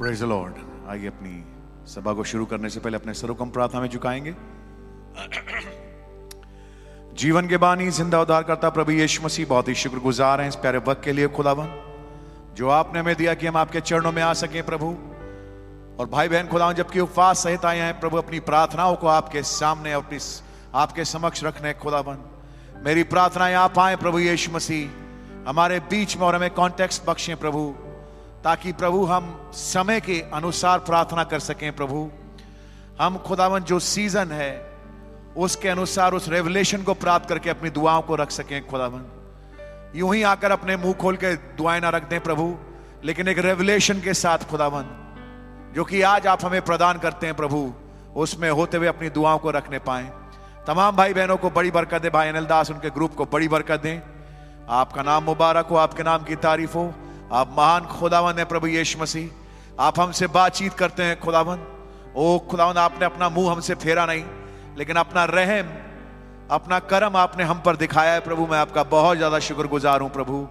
Praise the Lord. आइए अपनी सभा को शुरू करने से पहले अपने सरों को हम प्रार्थना में झुकाएंगे। जीवन के बानी जिंदा उद्धारकर्ता प्रभु यीशु मसीह, बहुत ही शुक्रगुजार हैं इस प्यारे वक्त के लिए खुदावन जो आपने हमें दिया कि हम आपके चरणों में आ सकें प्रभु। और भाई बहन खुदावन जबकि उपवास सहित आए हैं प्रभु, अपनी प्रार्थनाओं को आपके सामने अपनी आपके समक्ष रखने खुदावन, मेरी प्रार्थनाएं आप आए प्रभु यीशु मसीह हमारे बीच में और हमें कॉन्टेक्स्ट बख्शें प्रभु, ताकि प्रभु हम समय के अनुसार प्रार्थना कर सकें प्रभु। हम खुदावन जो सीजन है उसके अनुसार उस रेवलेशन को प्राप्त करके अपनी दुआओं को रख सकें खुदावन। यूं ही आकर अपने मुंह खोल के दुआएं ना रख दें प्रभु, लेकिन एक रेवलेशन के साथ खुदावन जो कि आज आप हमें प्रदान करते हैं प्रभु, उसमें होते हुए अपनी दुआओं को रखने पाएं। तमाम भाई बहनों को बड़ी बरकत दे, भाई अनिल दास उनके ग्रुप को बड़ी बरकत दें। आपका नाम मुबारक हो, आपके नाम की तारीफ हो। आप महान खुदावन है प्रभु यीशु मसीह, आप हमसे बातचीत करते हैं खुदावन। ओ खुदावन, आपने अपना मुंह हमसे फेरा नहीं, लेकिन अपना रहम अपना करम आपने हम पर दिखाया है प्रभु। मैं आपका बहुत ज्यादा शुक्रगुजार हूं प्रभु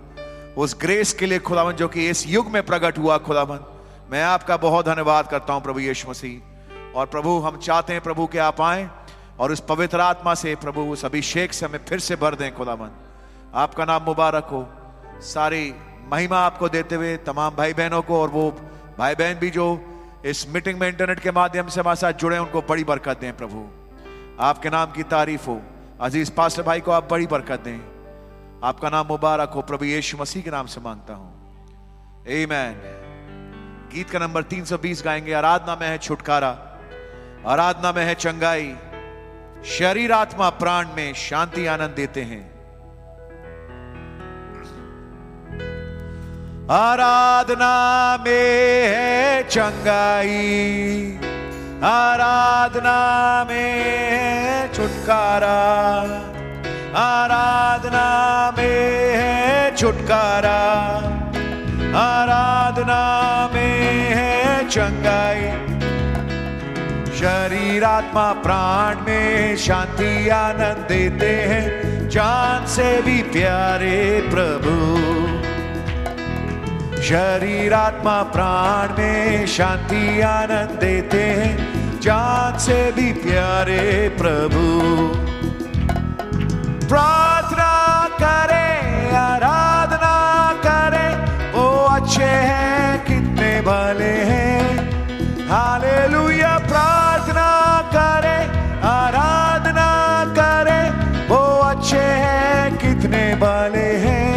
उस ग्रेस के लिए खुदावन जो कि इस युग में प्रकट हुआ खुदावन। मैं आपका बहुत धन्यवाद करता हूं प्रभु यीशु मसीह। और प्रभु हम चाहते हैं प्रभु कि आप आए और उस पवित्र आत्मा से प्रभु उस अभिषेक से हमें फिर से भर दें खुदावन। आपका नाम मुबारक हो। सारी महिमा आपको देते हुए तमाम भाई बहनों को, और वो भाई बहन भी जो इस मीटिंग में इंटरनेट के माध्यम से हमारे साथ जुड़े, उनको बड़ी बरकत दें प्रभु। आपके नाम की तारीफ हो। अजीज पास्टर भाई को आप बड़ी बरकत दें। आपका नाम मुबारक हो। प्रभु यीशु मसीह के नाम से मांगता हूं, आमीन। गीत का नंबर 320 गाएंगे। आराधना में है छुटकारा, आराधना में है चंगाई, शरीर आत्मा प्राण में शांति आनंद देते हैं। आराधना में है चंगाई, आराधना में है छुटकारा, आराधना में है छुटकारा, आराधना में है चंगाई, शरीर आत्मा प्राण में शांति आनंद देते हैं। जान से भी प्यारे प्रभु, शरीर आत्मा प्राण में शांति आनंद देते हैं। जान से भी प्यारे प्रभु। प्रार्थना करें, आराधना करें, वो अच्छे हैं कितने भले हैं। हालेलुया। प्रार्थना करें, आराधना करें, वो अच्छे हैं कितने भले हैं।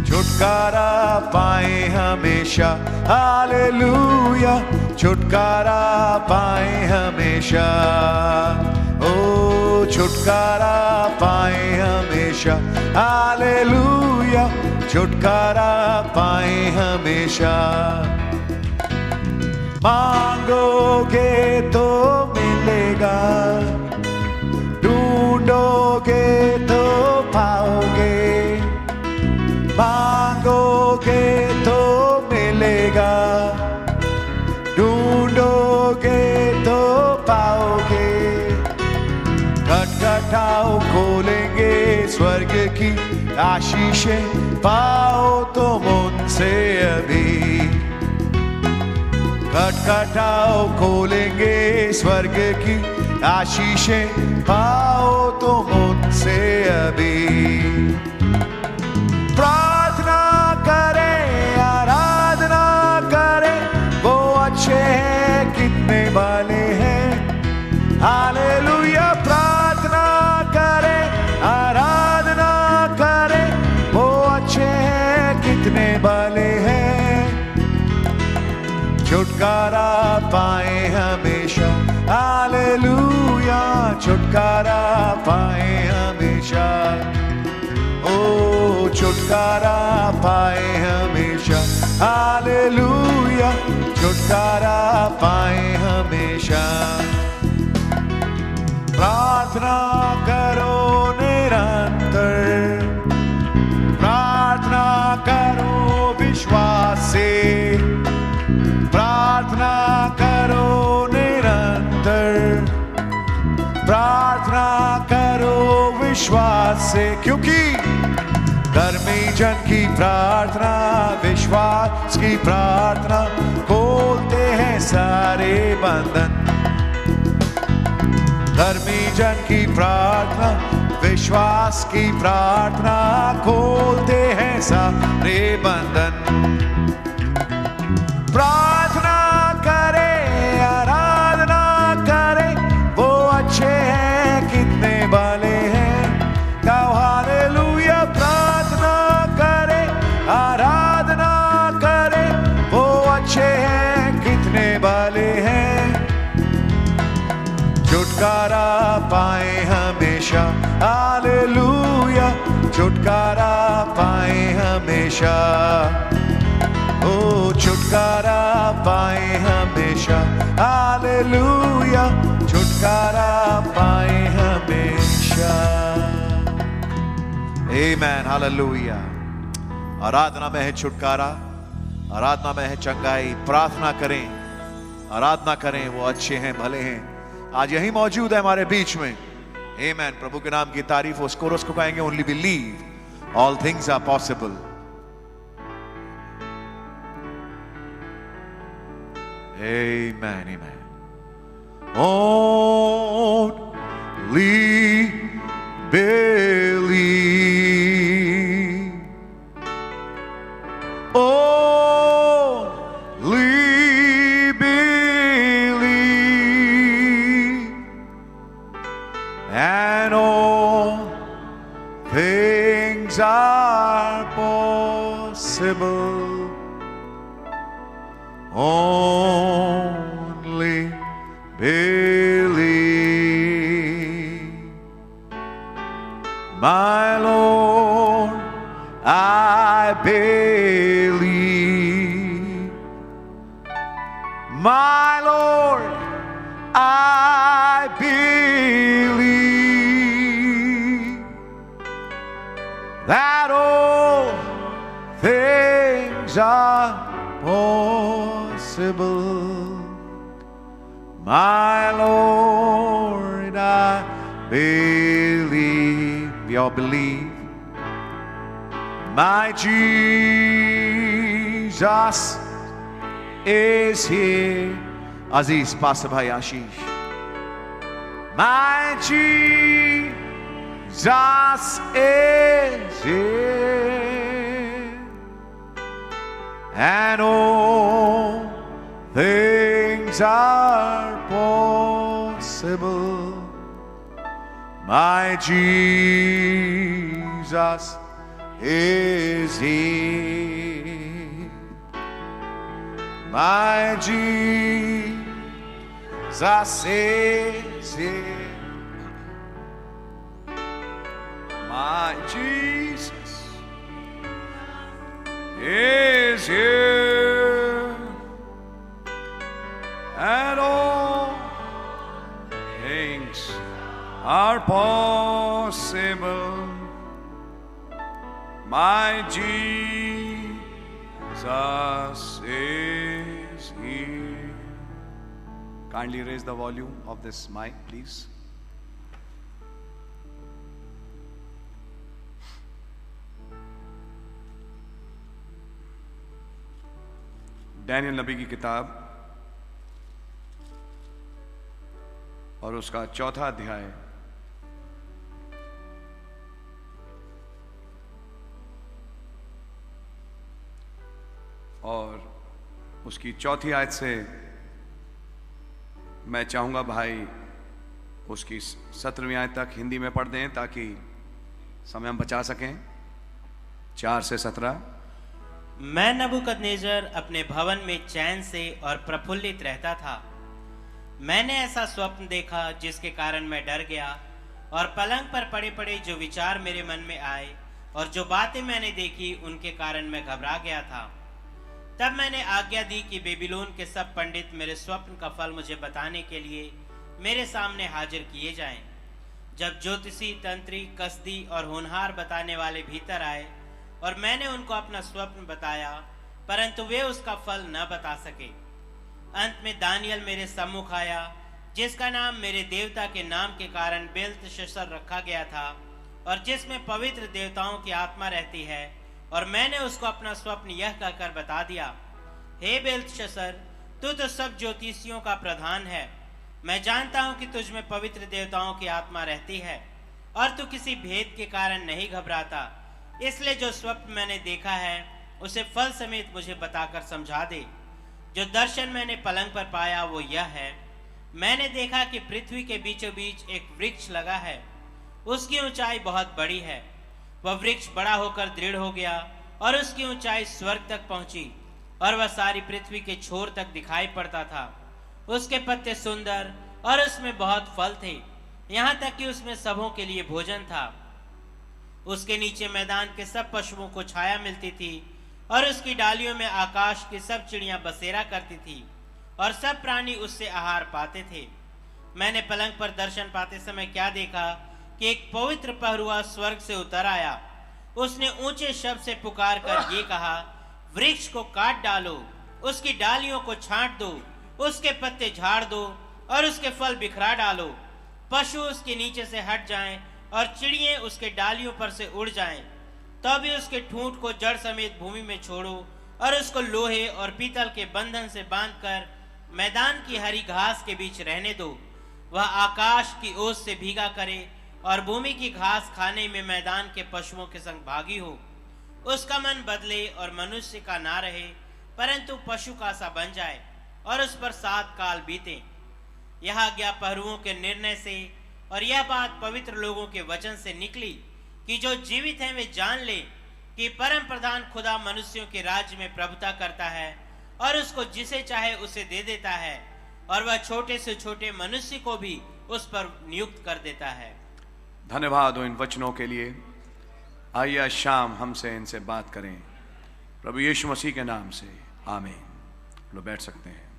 छुटकारा पाए हमेशा, हालेलुया, छुटकारा पाए हमेशा। ओ छुटकारा पाए हमेशा, हालेलुया, छुटकारा पाए हमेशा। मांगोगे तो मिलेगा, ढूंढोगे तो पाओगे। मांगोगे तो मिलेगा, ढूंढोगे तो पाओगे। खटखटाओ खोलेंगे स्वर्ग की आशीषें, पाओ तुम उनसे अभी। खटखटाओ खोलेंगे स्वर्ग की आशीषें, पाओ तुम उनसे अभी। प्रार्थना करें, आराधना करें, वो अच्छे हैं कितने भले हैं। हालेलुया। प्रार्थना करें, आराधना करें, वो अच्छे हैं कितने भले हैं। छुटकारा पाए हमेशा, हालेलुया, छुटकारा पाए हमेशा। ओ छुटकारा पाए हमेशा, हालेलुया, छुटकारा पाए हमेशा। प्रार्थना करो निरंतर, प्रार्थना करो विश्वास से, प्रार्थना करो निरंतर, प्रार्थना करो विश्वास से, क्योंकि धर्मी जन की प्रार्थना विश्वास विश्वास की प्रार्थना खोलते हैं सारे बंधन। धर्मी जन की प्रार्थना, विश्वास की प्रार्थना खोलते हैं सारे बंधन। प्रार्थना करे, आराधना करे, वो अच्छे हैं कितने भले हैं। गाओ हालेलुया। प्रार्थना करे, आराधना करे, वो अच्छे हैं कितने भले हैं। छुटकारा पाए हमेशा, हालेलुया। छुटकारा पाए हमेशा, ओ छुटकारा पाए हमेशा, हालेलुया। छुटकारा पाए हमेशा। आमेन, हालेलुया। आराधना में है छुटकारा, आराधना में है चंगाई। प्रार्थना करें, आराधना करें, वो अच्छे हैं भले हैं। आज यही मौजूद है हमारे बीच में। आमेन। प्रभु के नाम की तारीफ। उस कोरस को कहेंगे, only believe all things are possible. Amen, amen. Only believe. Only believe. And all things are possible. Only believe. My Lord, I believe. My Lord, I believe that all things are possible. My Lord, I believe. We all believe. My Jesus is here. Aziz, Pastor Bhai Ashish. My Jesus is here. And all things are possible. My Jesus is here. My Jesus is here. My Jesus is here. And all things are possible. My Jesus is here. Kindly raise the volume of this mic, please. Daniel नबी की किताब और उसका 4था अध्याय और उसकी 4थी आयत से मैं चाहूंगा भाई उसकी 17वीं आयत तक हिंदी में पढ़ दें ताकि समय हम बचा सकें। 4 से 17। मैं नबूकदनेस्सर अपने भवन में चैन से और प्रफुल्लित रहता था। मैंने ऐसा स्वप्न देखा जिसके कारण मैं डर गया और पलंग पर पड़े पड़े जो विचार मेरे मन में आए और जो बातें मैंने देखी उनके कारण मैं घबरा गया था। तब मैंने आज्ञा दी कि बेबीलोन के सब पंडित मेरे स्वप्न का फल मुझे बताने के लिए मेरे सामने हाजिर किए जाएं। जब ज्योतिषी, तंत्री, कसदी और होनहार बताने वाले भीतर आए और मैंने उनको अपना स्वप्न बताया, परंतु वे उसका फल न बता सके। अंत में दानियल मेरे सम्मुख आया, जिसका नाम मेरे देवता के नाम के कारण बेल्तशस्सर रखा गया था और जिसमें पवित्र देवताओं की आत्मा रहती है, और मैंने उसको अपना स्वप्न यह कहकर बता दिया, हे बेल्तशस्सर, तू तो सब ज्योतिषियों का प्रधान है। मैं जानता हूं कि तुझ में पवित्र देवताओं की आत्मा रहती है और तू किसी भेद के कारण नहीं घबराता। इसलिए जो स्वप्न मैंने देखा है उसे फल समेत मुझे बताकर समझा दे। जो दर्शन मैंने पलंग पर पाया वो यह है, मैंने देखा कि पृथ्वी के बीचों बीच एक वृक्ष लगा है। उसकी ऊंचाई बहुत बड़ी है। वह वृक्ष बड़ा होकर दृढ़ हो गया और उसकी ऊंचाई स्वर्ग तक पहुंची और वह सारी पृथ्वी के छोर तक दिखाई पड़ता था। उसके पत्ते सुंदर और उसमें बहुत फल थे, यहाँ तक कि उसमें सबों के लिए भोजन था। उसके नीचे मैदान के सब पशुओं को छाया मिलती थी और उसकी डालियों में आकाश की सब चिड़ियां बसेरा करती थी और सब प्राणी उससे आहार पाते थे। मैंने पलंग पर दर्शन पाते समय क्या देखा कि एक पवित्र पहरुआ स्वर्ग से उतर आया। उसने ऊंचे शब्द से पुकार कर ये कहा, वृक्ष को काट डालो, उसकी डालियों को छांट दो, उसके पत्ते झाड़ दो और उसके फल बिखरा डालो। पशु उसके नीचे से हट जाएं और चिड़ियां उसके डालियों पर से उड़ जाएं। तब भी उसके ठूंठ को जड़ समेत भूमि में छोड़ो और उसको लोहे और पीतल के बंधन से बांधकर मैदान की हरी घास के बीच रहने दो। वह आकाश की ओस से भीगा करे और भूमि की घास खाने में मैदान के पशुओं के संग भागी हो। उसका मन बदले और मनुष्य का ना रहे, परंतु पशु का सा बन जाए और उस पर 7 काल बीते। यह आज्ञा पहरुओं के निर्णय से और यह बात पवित्र लोगों के वचन से निकली कि जो जीवित हैं वे जान ले कि परम प्रधान खुदा मनुष्यों के राज्य में प्रभुता करता है और उसको जिसे चाहे उसे दे देता है और वह छोटे से छोटे मनुष्य को भी उस पर नियुक्त कर देता है। धन्यवाद हो इन वचनों के लिए। आइए आज शाम हमसे इनसे बात करें प्रभु यीशु मसीह के नाम से, आमीन। लोग बैठ सकते हैं।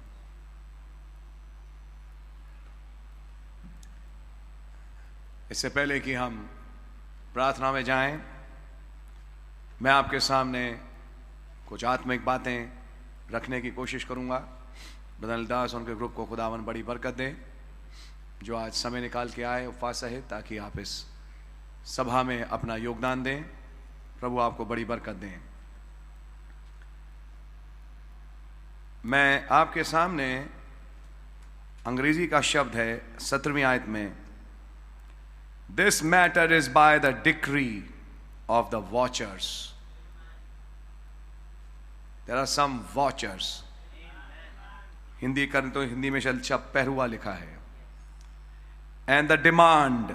इससे पहले कि हम प्रार्थना में जाएं, मैं आपके सामने कुछ आत्मिक बातें रखने की कोशिश करूंगा। बदल दास उनके ग्रुप को खुदावन बड़ी बरकत दे जो आज समय निकाल के आए उपवास सहित, ताकि आप इस सभा में अपना योगदान दें। प्रभु आपको बड़ी बरकत दें। मैं आपके सामने अंग्रेजी का शब्द है 17वीं आयत में, this matter is by the decree of the watchers. There are some watchers. Hindi करें तो हिंदी में शब्द पहरुआ लिखा है। And the demand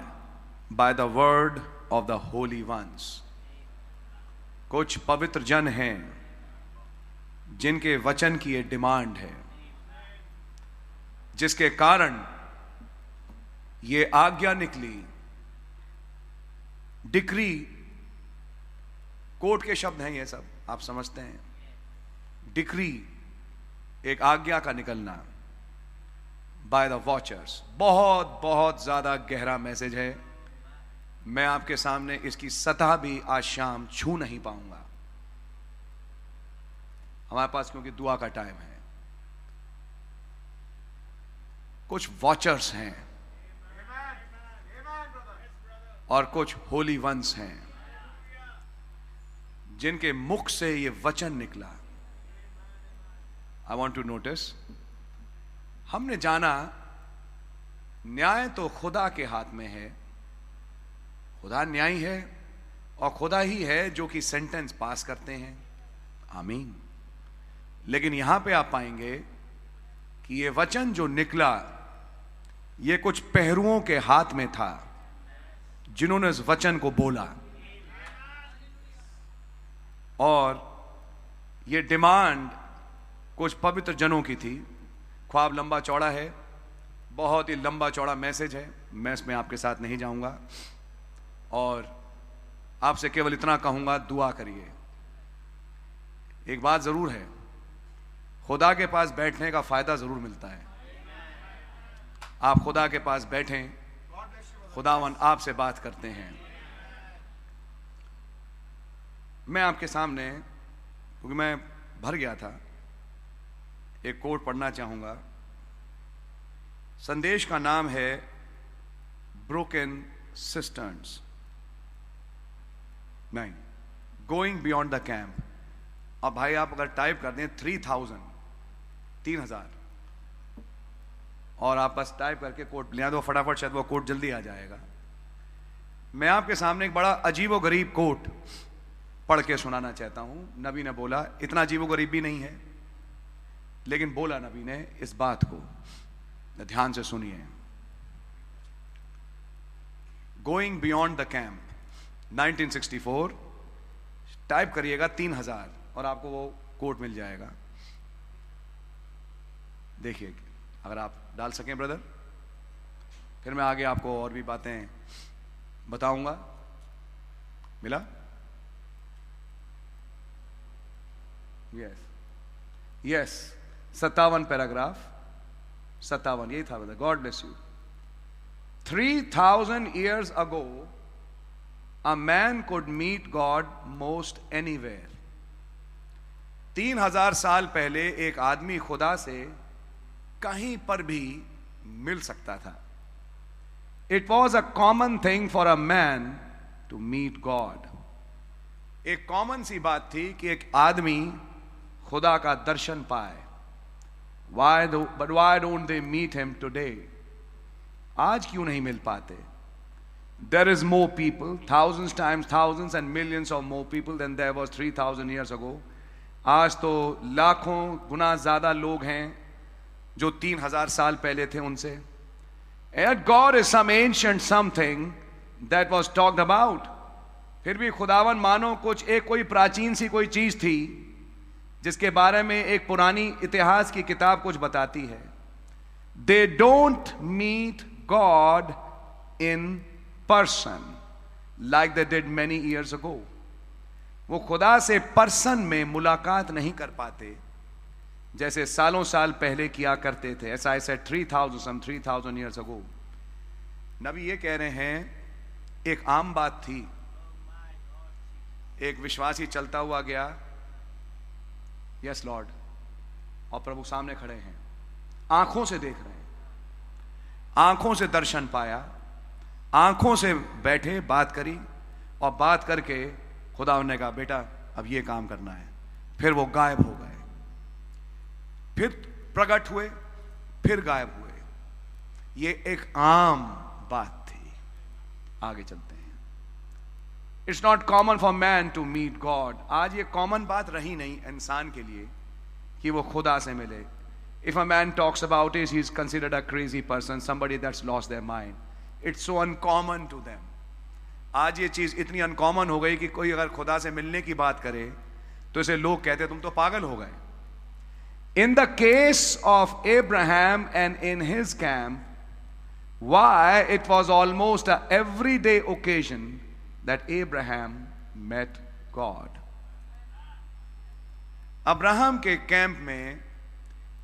by the word of the holy ones. कुछ पवित्र जन हैं जिनके वचन की ये डिमांड है, जिसके कारण ये आज्ञा निकली। डिक्री कोर्ट के शब्द हैं ये सब, आप समझते हैं। डिक्री एक आज्ञा का निकलना बाय द वॉचर्स। बहुत बहुत ज्यादा गहरा मैसेज है। मैं आपके सामने इसकी सतह भी आज शाम छू नहीं पाऊंगा, हमारे पास क्योंकि दुआ का टाइम है। कुछ वॉचर्स हैं और कुछ होली वंस हैं जिनके मुख से ये वचन निकला। आई वॉन्ट टू नोटिस, हमने जाना न्याय तो खुदा के हाथ में है, खुदा न्यायी है और खुदा ही है जो कि सेंटेंस पास करते हैं, आमीन। लेकिन यहां पे आप पाएंगे कि ये वचन जो निकला ये कुछ पहरुओं के हाथ में था जिन्होंने इस वचन को बोला। और ये डिमांड कुछ पवित्र जनों की थी। ख्वाब लंबा चौड़ा है, बहुत ही लंबा चौड़ा मैसेज है, मैं इसमें आपके साथ नहीं जाऊंगा और आपसे केवल इतना कहूंगा, दुआ करिए। एक बात जरूर है, खुदा के पास बैठने का फायदा जरूर मिलता है। आप खुदा के पास बैठें, खुदावन आपसे बात करते हैं। मैं आपके सामने, क्योंकि मैं भर गया था, एक कोट पढ़ना चाहूंगा। संदेश का नाम है ब्रोकन सिस्टर्न्स, नहीं, गोइंग बियॉन्ड द कैंप। अब भाई आप अगर टाइप कर दें 3000 और आप बस टाइप करके कोट ले दो फटाफट, शायद वो कोट जल्दी आ जाएगा। मैं आपके सामने एक बड़ा अजीबो गरीब कोट पढ़ के सुनाना चाहता हूं। नबी ने बोला, इतना अजीबो गरीब भी नहीं है, लेकिन बोला नबी ने इस बात को, ध्यान से सुनिए। Going beyond the camp 1964, type करिएगा 3000 और आपको वो कोट मिल जाएगा। देखिए अगर आप डाल सकें ब्रदर, फिर मैं आगे आपको और भी बातें बताऊंगा। मिला? यस 57 पैराग्राफ, 57 यही था brother. God bless you. 3000 years ago a man could meet God most anywhere। 3000 साल पहले एक आदमी खुदा से कहीं पर भी मिल सकता था। It was a common thing for a man to meet God। एक कॉमन सी बात थी कि एक आदमी खुदा का दर्शन पाए। But why don't they meet him today? आज क्यों नहीं मिल पाते? There is more people, thousands times thousands and millions of more people than there was 3000 years ago। आज तो लाखों गुना ज्यादा लोग हैं जो 3000 साल पहले थे उनसे। Yet God is some ancient something that was talked about। फिर भी खुदावन मानो कुछ एक कोई प्राचीन सी कोई चीज थी जिसके बारे में एक पुरानी इतिहास की किताब कुछ बताती है। They don't meet God in person like they did many years ago। वो खुदा से पर्सन में मुलाकात नहीं कर पाते जैसे सालों साल पहले किया करते थे। ऐसा ऐसा 3000 years ago। नबी ये कह रहे हैं, एक आम बात थी, एक विश्वासी चलता हुआ गया, यस लॉर्ड, और प्रभु सामने खड़े हैं, आंखों से देख रहे हैं, आंखों से दर्शन पाया, आंखों से बैठे, बात करी, और बात करके खुदा ने कहा बेटा अब ये काम करना है। फिर वो गायब हो गए, फिर प्रकट हुए, फिर गायब हुए। ये एक आम बात थी। आगे चलते हैं। It's not common for man to meet God. आज ये कॉमन बात रही नहीं इंसान के लिए कि वो खुदा से मिले। If a man talks about it, he is considered a crazy person, somebody that's lost their mind. It's so uncommon to them. आज ये चीज इतनी अनकॉमन हो गई कि कोई अगर खुदा से मिलने की बात करे तो इसे लोग कहते तुम तो पागल हो गए। In the case of Abraham and in his camp, why it was almost an everyday occasion that Abraham met God। Abraham के कैंप में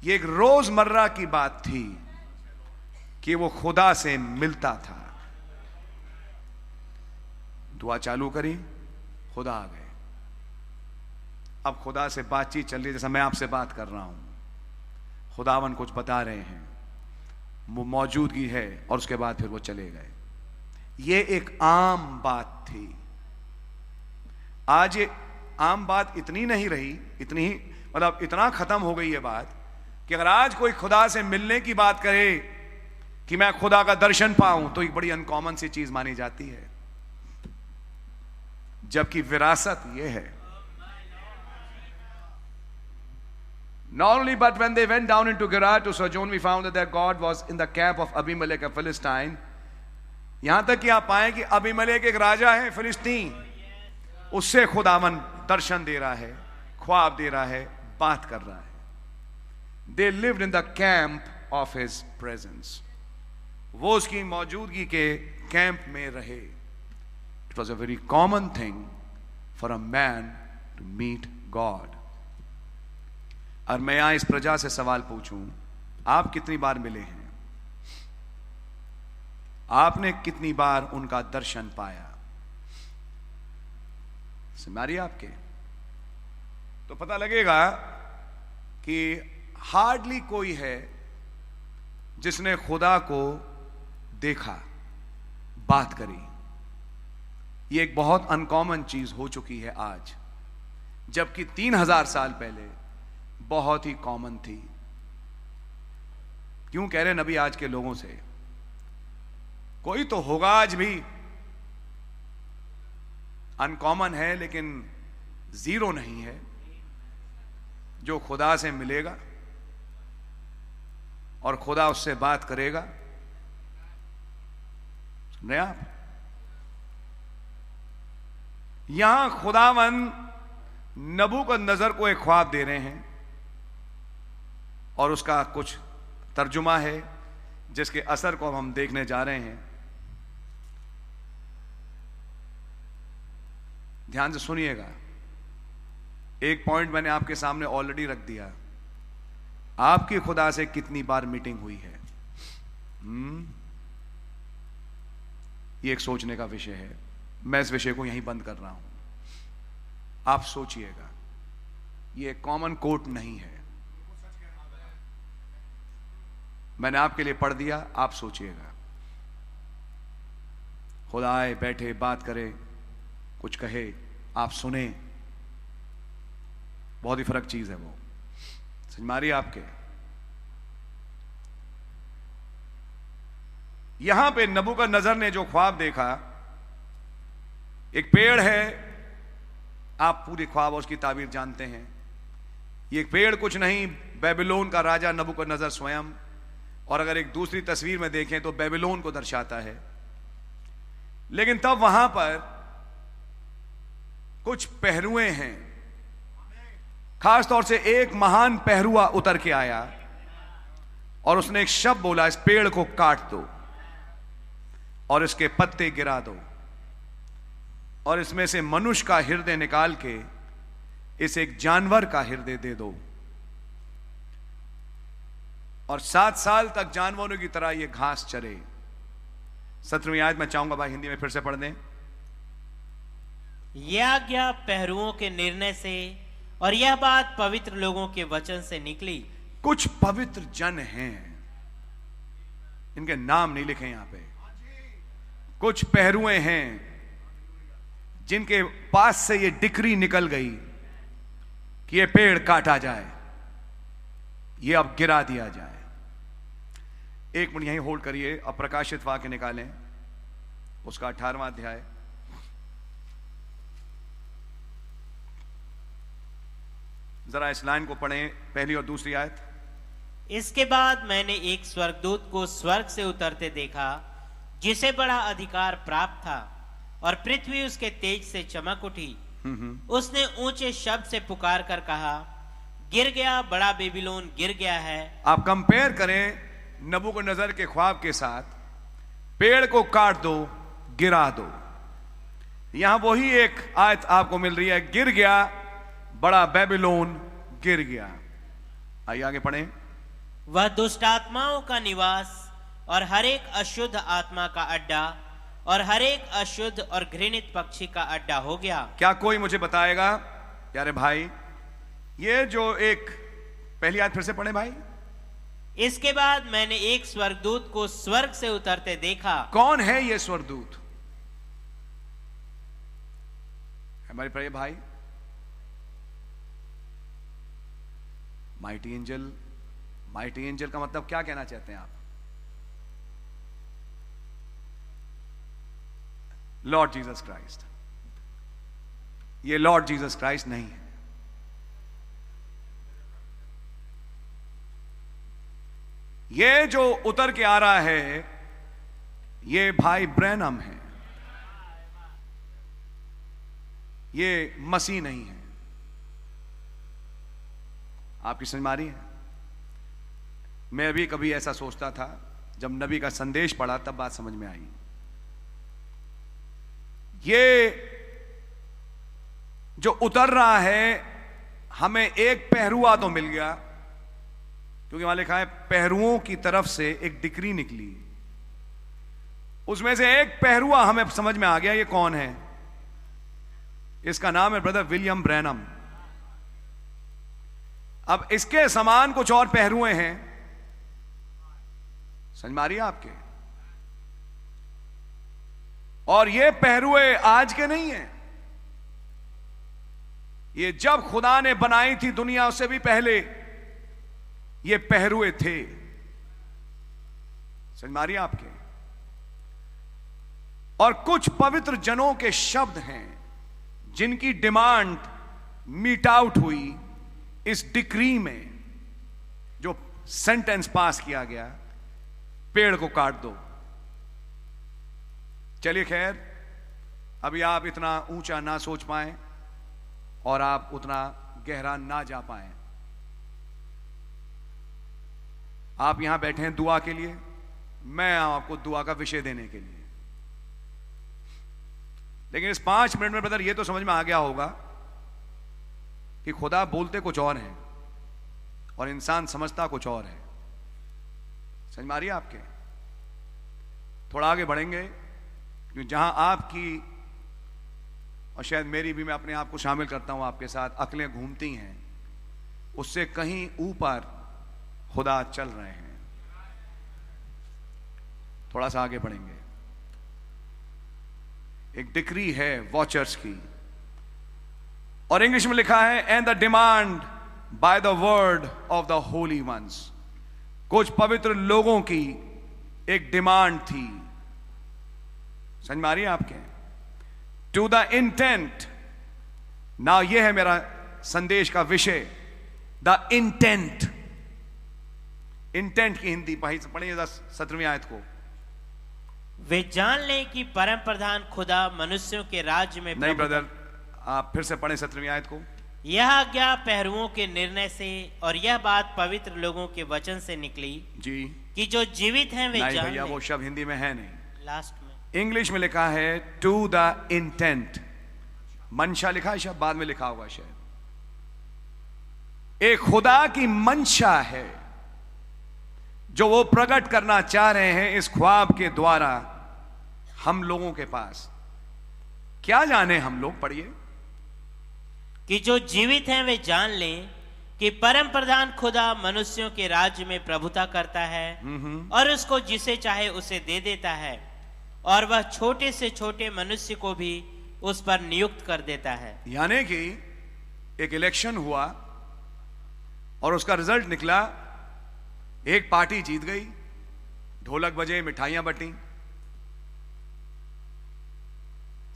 ये एक रोजमर्रा की बात थी कि वो खुदा से मिलता था। दुआ चालू करी, खुदा आ गए। अब खुदा से बातचीत चल रही है, जैसा मैं आपसे बात कर रहा हूं। खुदावन कुछ बता रहे हैं, वो मौजूदगी है, और उसके बाद फिर वो चले गए। ये एक आम बात थी। आज ये आम बात इतनी नहीं रही, इतनी मतलब इतना खत्म हो गई ये बात कि अगर आज कोई खुदा से मिलने की बात करे कि मैं खुदा का दर्शन पाऊं तो एक बड़ी अनकॉमन सी चीज मानी जाती है। जबकि विरासत ये है। Not only, but when they went down into Gerar to sojourn, we found that their God was in the camp of Abimelech, a Philistine। यहां तक कि आप पाएं कि अबीमेलेक एक राजा है फिलिस्तीन, उससे खुदावन दर्शन दे रहा है, ख्वाब दे रहा है, बात कर रहा है। They lived in the camp of his presence। वो उसकी मौजूदगी के कैंप में रहे। It was a very common thing for a man to meet God। और मैं यहां इस प्रजा से सवाल पूछूं, आप कितनी बार मिले हैं? आपने कितनी बार उनका दर्शन पाया? सिमारी आपके तो पता लगेगा कि हार्डली कोई है जिसने खुदा को देखा, बात करी। ये एक बहुत अनकॉमन चीज हो चुकी है आज, जबकि 3000 साल पहले बहुत ही कॉमन थी। क्यों कह रहे नबी आज के लोगों से? कोई तो होगा आज भी, अनकॉमन है लेकिन जीरो नहीं है, जो खुदा से मिलेगा और खुदा उससे बात करेगा। सुन रहे आप? यहां खुदावन नबूकदनेस्सर को एक ख्वाब दे रहे हैं और उसका कुछ तर्जुमा है जिसके असर को हम देखने जा रहे हैं। ध्यान से सुनिएगा। एक पॉइंट मैंने आपके सामने ऑलरेडी रख दिया। आपकी खुदा से कितनी बार मीटिंग हुई है? ये एक सोचने का विषय है। मैं इस विषय को यहीं बंद कर रहा हूं। आप सोचिएगा, ये कॉमन कोट नहीं है। मैंने आपके लिए पढ़ दिया, आप सोचिएगा। खुदा आए, बैठे, बात करे, कुछ कहे, आप सुने, बहुत ही फर्क चीज है वो। समझ मारिए आपके। यहां पे नबूकदनेस्सर ने जो ख्वाब देखा, एक पेड़ है, आप पूरी ख्वाब और उसकी ताबीर जानते हैं। ये पेड़ कुछ नहीं, बेबीलोन का राजा नबूकदनेस्सर स्वयं, और अगर एक दूसरी तस्वीर में देखें तो बेबीलोन को दर्शाता है। लेकिन तब वहां पर कुछ पहरुए हैं, खास तौर से एक महान पहरुआ उतर के आया और उसने एक शब्द बोला, इस पेड़ को काट दो और इसके पत्ते गिरा दो और इसमें से मनुष्य का हृदय निकाल के इस एक जानवर का हृदय दे दो और 7 साल तक जानवरों की तरह ये घास चरे। 17वीं आयत मैं चाहूंगा भाई हिंदी में फिर से पढ़ दें। यह आज्ञा पहरुओं के निर्णय से और यह बात पवित्र लोगों के वचन से निकली। कुछ पवित्र जन हैं, इनके नाम नहीं लिखे यहां पे। कुछ पहरुए हैं जिनके पास से ये डिक्री निकल गई कि ये पेड़ काटा जाए, ये अब गिरा दिया जाए। एक मिनट यहीं होल्ड करिए, अब प्रकाशित वाक्य निकालें, उसका 18वां अध्याय। जरा इस लाइन को पढ़ें, पहली और दूसरी आयत। इसके बाद मैंने एक स्वर्गदूत को स्वर्ग से उतरते देखा, जिसे बड़ा अधिकार प्राप्त था और पृथ्वी उसके तेज से चमक उठी। उसने ऊंचे शब्द से पुकार कर कहा, गिर गया, बड़ा बेबीलोन गिर गया है। आप कंपेयर करें नबूकदनेस्सर के ख्वाब के साथ, पेड़ को काट दो, गिरा दो। यहां वही एक आयत आपको मिल रही है, गिर गया, बड़ा बेबीलोन गिर गया। आइए आगे पढ़ें। वह दुष्ट आत्माओं का निवास और हर एक अशुद्ध आत्मा का अड्डा और हर एक अशुद्ध और घृणित पक्षी का अड्डा हो गया। क्या कोई मुझे बताएगा प्यारे भाई, ये जो एक पहली आयत फिर से पढ़े भाई। इसके बाद मैंने एक स्वर्गदूत को स्वर्ग से उतरते देखा। कौन है ये स्वर्गदूत? हमारे प्रिय भाई, माइटी एंजल। माइटी एंजल का मतलब क्या कहना चाहते हैं आप? Lord Jesus Christ. ये लॉर्ड जीसस क्राइस्ट नहीं है। ये जो उतर के आ रहा है, ये भाई ब्रैनम है, ये मसीह नहीं है। आपकी समझ में आ रही है? मैं भी कभी ऐसा सोचता था, जब नबी का संदेश पढ़ा तब बात समझ में आई। ये जो उतर रहा है, हमें एक पहरुआ तो मिल गया, क्योंकि वहां लिखा है पहरुओं की तरफ से एक डिक्री निकली। उसमें से एक पहरुआ हमें समझ में आ गया, ये कौन है? इसका नाम है ब्रदर विलियम ब्रैनम। अब इसके समान कुछ और पहरुए हैं, समझ में आ रही है आपके? और ये पहरुए आज के नहीं हैं, ये जब खुदा ने बनाई थी दुनिया उससे भी पहले ये पहरुए थे। समझ मारिए आपके। और कुछ पवित्र जनों के शब्द हैं जिनकी डिमांड मीट आउट हुई इस डिक्री में, जो सेंटेंस पास किया गया, पेड़ को काट दो। चलिए खैर, अभी आप इतना ऊंचा ना सोच पाए और आप उतना गहरा ना जा पाए। आप यहां बैठे हैं दुआ के लिए, मैं आपको दुआ का विषय देने के लिए। लेकिन इस 5 मिनट में ब्रदर ये तो समझ में आ गया होगा कि खुदा बोलते कुछ और है और इंसान समझता कुछ और है। समझ मारिए आपके। थोड़ा आगे बढ़ेंगे, क्योंकि जहां आपकी और शायद मेरी भी, मैं अपने आप को शामिल करता हूं आपके साथ, अकलें घूमती हैं, उससे कहीं ऊपर खुदा चल रहे हैं। थोड़ा सा आगे बढ़ेंगे। एक डिक्री है वॉचर्स की, और इंग्लिश में लिखा है and the demand by the word of the holy ones. कुछ पवित्र लोगों की एक डिमांड थी। समझ में आ रही है आपके? To the intent. ना यह है मेरा संदेश का विषय, द इंटेंट। इंटेंट की हिंदी पढ़िए 17वीं आयत को। वे जान लें कि परम प्रधान खुदा मनुष्यों के राज्य में नहीं ब्रदर, आप फिर से पढ़ें 17वीं आयत को। यह आज्ञा पहरुओं के निर्णय से और यह बात पवित्र लोगों के वचन से निकली जी, कि जो जीवित हैं वे नहीं जान भैया, लें। वो शब्द हिंदी में है नहीं, लास्ट में इंग्लिश में लिखा है टू द इंटेंट। मंशा लिखा है, शब्द बाद में लिखा होगा शायद। एक खुदा की मंशा है जो वो प्रकट करना चाह रहे हैं इस ख्वाब के द्वारा हम लोगों के पास। क्या जाने हम लोग, पढ़िए। कि जो जीवित हैं वे जान लें कि परम प्रधान खुदा मनुष्यों के राज्य में प्रभुता करता है और उसको जिसे चाहे उसे दे देता है, और वह छोटे से छोटे मनुष्य को भी उस पर नियुक्त कर देता है। यानी कि एक इलेक्शन हुआ और उसका रिजल्ट निकला, एक पार्टी जीत गई, ढोलक बजे, मिठाइयां बटी।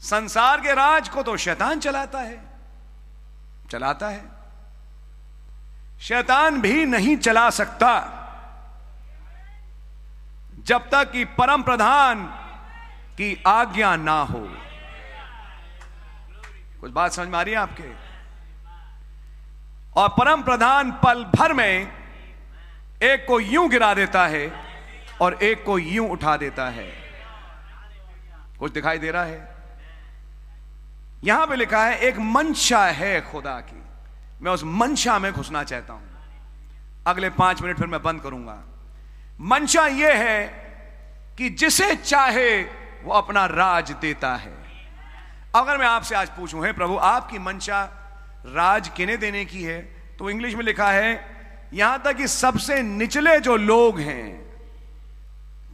संसार के राज को तो शैतान चलाता है। शैतान भी नहीं चला सकता जब तक कि परम प्रधान की आज्ञा ना हो। कुछ बात समझ में आ रही है आपके? और परम प्रधान पल भर में एक को यूं गिरा देता है और एक को यूं उठा देता है। कुछ दिखाई दे रहा है? यहां पे लिखा है एक मंशा है खुदा की। मैं उस मंशा में घुसना चाहता हूं। अगले 5 मिनट फिर मैं बंद करूंगा। मंशा यह है कि जिसे चाहे वो अपना राज देता है। अगर मैं आपसे आज पूछूं, हे प्रभु आपकी मंशा राज किन्हें देने की है, तो इंग्लिश में लिखा है यहां तक कि सबसे निचले जो लोग हैं,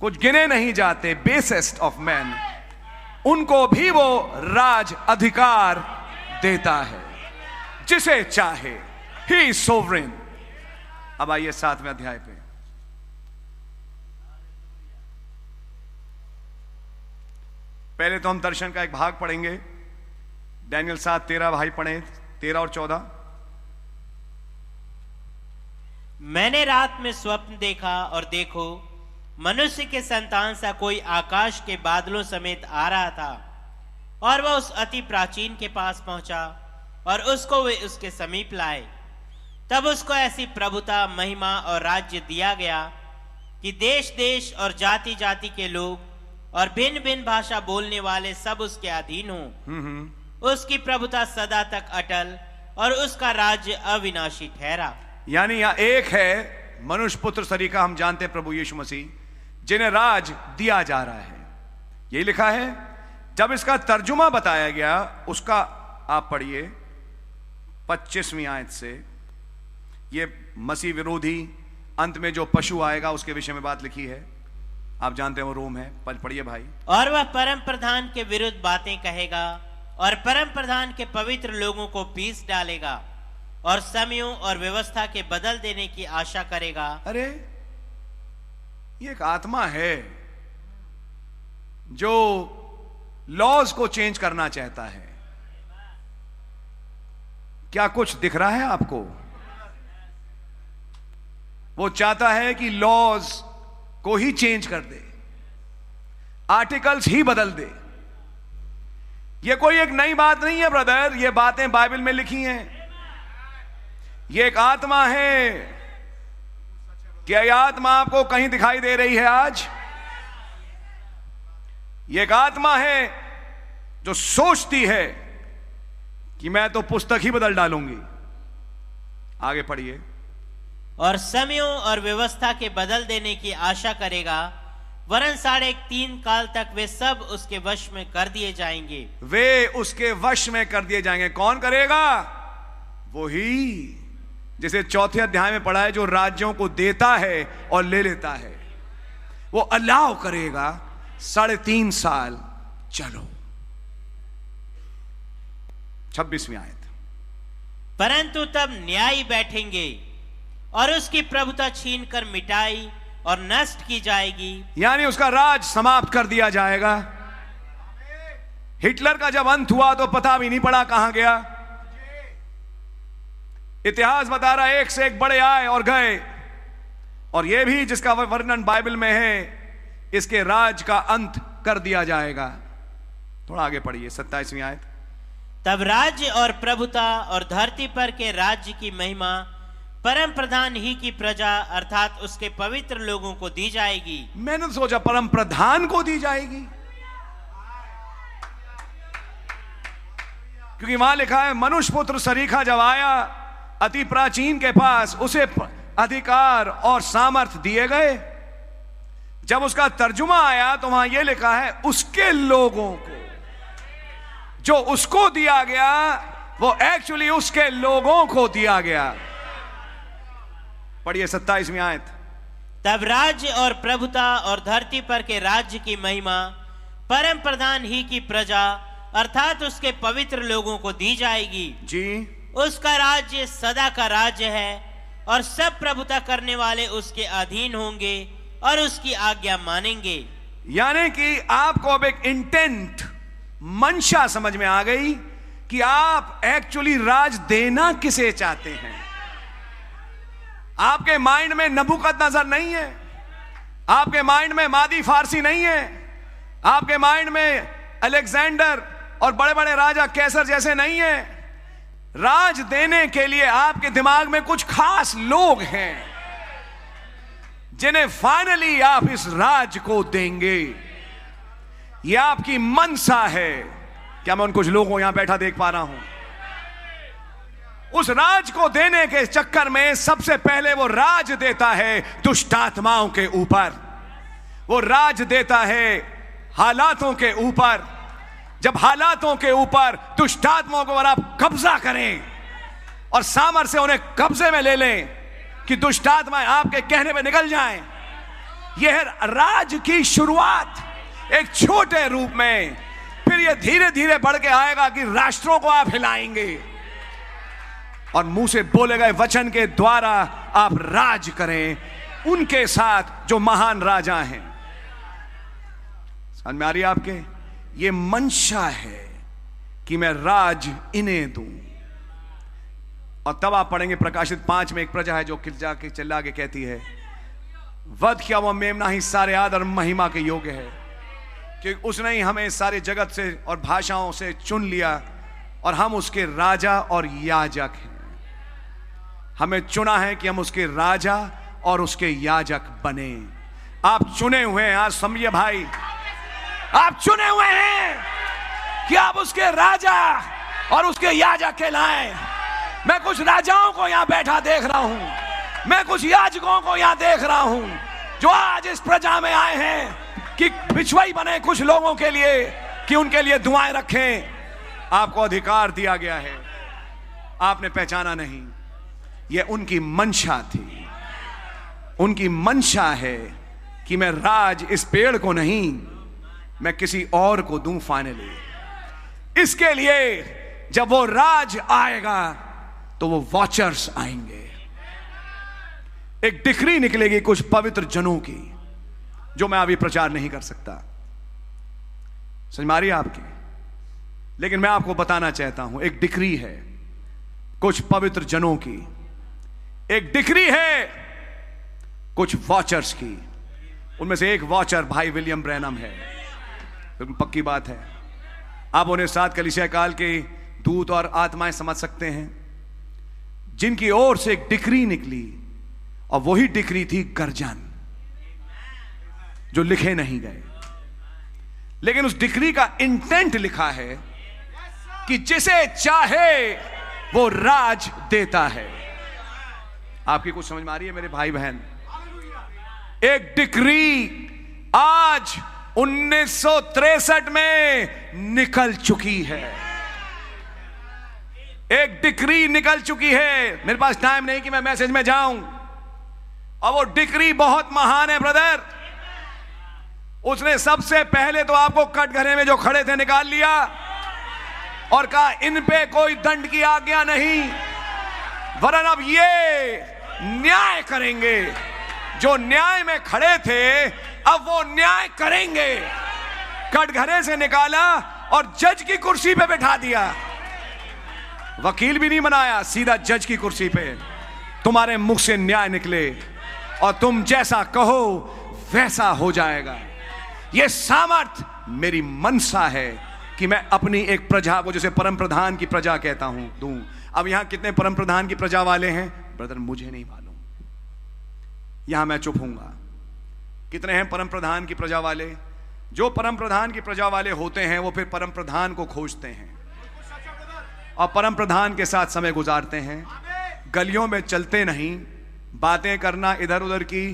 कुछ गिने नहीं जाते, बेसेस्ट ऑफ मैन, उनको भी वो राज अधिकार देता है जिसे चाहे। He is sovereign. अब आइए 7वें अध्याय पे। पहले तो हम दर्शन का एक भाग पढ़ेंगे। डैनियल 7:13 भाई पढ़े, 13 और 14। मैंने रात में स्वप्न देखा, और देखो मनुष्य के संतान सा कोई आकाश के बादलों समेत आ रहा था, और वह उस अति प्राचीन के पास पहुंचा और उसको वे उसके समीप लाए। तब उसको ऐसी प्रभुता, महिमा और राज्य दिया गया कि देश देश और जाति जाति के लोग और भिन्न भिन्न भाषा बोलने वाले सब उसके अधीन हों। उसकी प्रभुता सदा तक अटल और उसका राज्य अविनाशी ठहरा। यानी यहां एक है मनुष्य पुत्र सरीका, हम जानते हैं प्रभु यीशु मसीह, जिन्हें राज दिया जा रहा है। यही लिखा है। जब इसका तर्जुमा बताया गया, उसका आप पढ़िए 25वीं आयत से। ये मसीह विरोधी अंत में जो पशु आएगा उसके विषय में बात लिखी है। आप जानते हैं वो रोम है। पढ़िए भाई। और वह परम प्रधान के विरुद्ध बातें कहेगा और परम प्रधान के पवित्र लोगों को पीस डालेगा और समयों और व्यवस्था के बदल देने की आशा करेगा। अरे ये एक आत्मा है जो लॉज को चेंज करना चाहता है। क्या कुछ दिख रहा है आपको? वो चाहता है कि लॉज को ही चेंज कर दे, आर्टिकल्स ही बदल दे। ये कोई एक नई बात नहीं है ब्रदर, ये बातें बाइबल में लिखी हैं। ये एक आत्मा है। क्या यह आत्मा आपको कहीं दिखाई दे रही है आज? ये एक आत्मा है जो सोचती है कि मैं तो पुस्तक ही बदल डालूंगी। आगे पढ़िए। और समयों और व्यवस्था के बदल देने की आशा करेगा, वरन 3.5 काल तक वे सब उसके वश में कर दिए जाएंगे। वे उसके वश में कर दिए जाएंगे। कौन करेगा? वही जैसे 4थे अध्याय में पढ़ा है, जो राज्यों को देता है और ले लेता है। वो अलाउ करेगा 3.5 साल चलो। 26वीं आयत। परंतु तब न्यायी बैठेंगे और उसकी प्रभुता छीनकर मिटाई और नष्ट की जाएगी। यानी उसका राज समाप्त कर दिया जाएगा। हिटलर का जब अंत हुआ तो पता भी नहीं पड़ा कहां गया। इतिहास बता रहा है एक से एक बड़े आए और गए, और यह भी जिसका वर्णन बाइबल में है, इसके राज का अंत कर दिया जाएगा। थोड़ा आगे पढ़िए 27वीं आयत। तब राज्य और प्रभुता और धरती पर के राज्य की महिमा परम प्रधान ही की प्रजा अर्थात उसके पवित्र लोगों को दी जाएगी। मैंने तो सोचा परम प्रधान को दी जाएगी, क्योंकि वहां लिखा है मनुष्य पुत्र सरीखा जब आया अति प्राचीन के पास, उसे अधिकार और सामर्थ दिए गए। जब उसका तर्जुमा आया तो वहां यह लिखा है उसके लोगों को। जो उसको दिया गया वो एक्चुअली उसके लोगों को दिया गया। पढ़िए 27वीं आयत। तब राज्य और प्रभुता और धरती पर के राज्य की महिमा परम प्रधान ही की प्रजा अर्थात उसके पवित्र लोगों को दी जाएगी। जी। उसका राज्य सदा का राज्य है और सब प्रभुता करने वाले उसके अधीन होंगे और उसकी आज्ञा मानेंगे। यानी कि आपको अब एक इंटेंट, मंशा समझ में आ गई कि आप एक्चुअली राज देना किसे चाहते हैं। आपके माइंड में नबूकदनेस्सर नहीं है, आपके माइंड में मादी फारसी नहीं है, आपके माइंड में अलेक्जेंडर और बड़े बड़े राजा कैसर जैसे नहीं है। राज देने के लिए आपके दिमाग में कुछ खास लोग हैं जिन्हें फाइनली आप इस राज को देंगे। यह आपकी मनसा है। क्या मैं उन कुछ लोगों को यहां बैठा देख पा रहा हूं? उस राज को देने के चक्कर में सबसे पहले वो राज देता है दुष्ट आत्माओं के ऊपर, वो राज देता है हालातों के ऊपर। जब हालातों के ऊपर दुष्ट आत्माओं को अगर आप कब्जा करें और सामर्थ्य से उन्हें कब्जे में ले लें कि दुष्ट आत्माएं आपके कहने पे निकल जाएं, यह है राज की शुरुआत एक छोटे रूप में। फिर यह धीरे धीरे बढ़ के आएगा कि राष्ट्रों को आप हिलाएंगे और मुंह से बोले गए वचन के द्वारा आप राज करें उनके साथ जो महान राजा हैं। समझ में आ रही है आपके? ये मंशा है कि मैं राज इन्हें दूं। और तब आप पढ़ेंगे प्रकाशित 5 में एक प्रजा है जो खिलजा के चिल्ला के कहती है, वध किया हुआ मेमना ही सारे आदर महिमा के योग्य है, क्योंकि उसने ही हमें सारे जगत से और भाषाओं से चुन लिया और हम उसके राजा और याजक हैं। हमें चुना है कि हम उसके राजा और उसके याजक बने। आप चुने हुए हैं। आज समझिए भाई, आप चुने हुए हैं कि आप उसके राजा और उसके याजक कहलाएं। मैं कुछ राजाओं को यहां बैठा देख रहा हूं, मैं कुछ याजकों को यहां देख रहा हूं जो आज इस प्रजा में आए हैं कि पिछवाई बने कुछ लोगों के लिए, कि उनके लिए दुआएं रखें। आपको अधिकार दिया गया है, आपने पहचाना नहीं। यह उनकी मंशा थी। उनकी मंशा है कि मैं राज इस पेड़ को नहीं, मैं किसी और को दूं फाइनली। इसके लिए जब वो राज आएगा तो वो वॉचर्स आएंगे। एक डिक्री निकलेगी कुछ पवित्र जनों की, जो मैं अभी प्रचार नहीं कर सकता, समझ मारिए आपकी। लेकिन मैं आपको बताना चाहता हूं, एक डिक्री है कुछ पवित्र जनों की, एक डिक्री है कुछ वॉचर्स की। उनमें से एक वॉचर भाई विलियम ब्रैनम है, बिल्कुल पक्की बात है। आप उन्हें 7 कलीसिया काल के दूत और आत्माएं समझ सकते हैं, जिनकी ओर से एक डिक्री निकली, और वही डिक्री थी गर्जन, जो लिखे नहीं गए। लेकिन उस डिक्री का इंटेंट लिखा है कि जिसे चाहे वो राज देता है। आपकी कुछ समझ में आ रही है मेरे भाई बहन? एक डिक्री आज 1963 में निकल चुकी है। एक डिक्री निकल चुकी है। मेरे पास टाइम नहीं कि मैं मैसेज में जाऊं, और वो डिक्री बहुत महान है ब्रदर। उसने सबसे पहले तो आपको कटघरे में जो खड़े थे निकाल लिया और कहा इन पे कोई दंड की आज्ञा नहीं, वरन अब ये न्याय करेंगे। जो न्याय में खड़े थे अब वो न्याय करेंगे। कटघरे से निकाला और जज की कुर्सी पे बैठा दिया। वकील भी नहीं बनाया, सीधा जज की कुर्सी पे। तुम्हारे मुख से न्याय निकले और तुम जैसा कहो वैसा हो जाएगा। यह सामर्थ मेरी मनसा है कि मैं अपनी एक प्रजा को, जैसे परम प्रधान की प्रजा कहता हूं, दूं। अब यहां कितने परम प्रधान की प्रजा वाले हैं ब्रदर? मुझे नहीं मालूम, यहां मैं चुप हूंगा। कितने हैं परम प्रधान की प्रजा वाले? जो परम प्रधान की प्रजा वाले होते हैं वो फिर परम प्रधान को खोजते हैं और परम प्रधान के साथ समय गुजारते हैं। गलियों में चलते नहीं, बातें करना इधर उधर की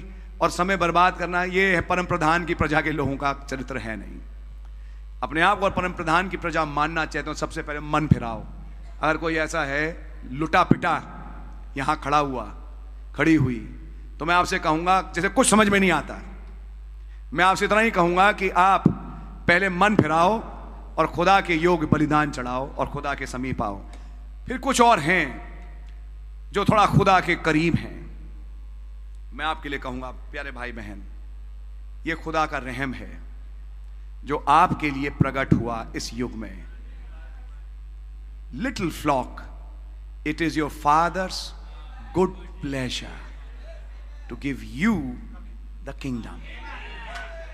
और समय बर्बाद करना, ये है परम प्रधान की प्रजा के लोगों का चरित्र है नहीं। अपने आप को और परम प्रधान की प्रजा मानना चाहते हो, सबसे पहले मन फिराओ। अगर कोई ऐसा है लुटा पिटा यहां खड़ा हुआ, खड़ी हुई, तो मैं आपसे कहूंगा, जैसे कुछ समझ में नहीं आता, मैं आपसे इतना ही कहूंगा कि आप पहले मन फिराओ और खुदा के योग्य बलिदान चढ़ाओ और खुदा के समीप आओ। फिर कुछ और हैं जो थोड़ा खुदा के करीब हैं। मैं आपके लिए कहूंगा प्यारे भाई बहन, ये खुदा का रहम है जो आपके लिए प्रकट हुआ इस युग में। Little flock, it is your father's good pleasure to give you the kingdom.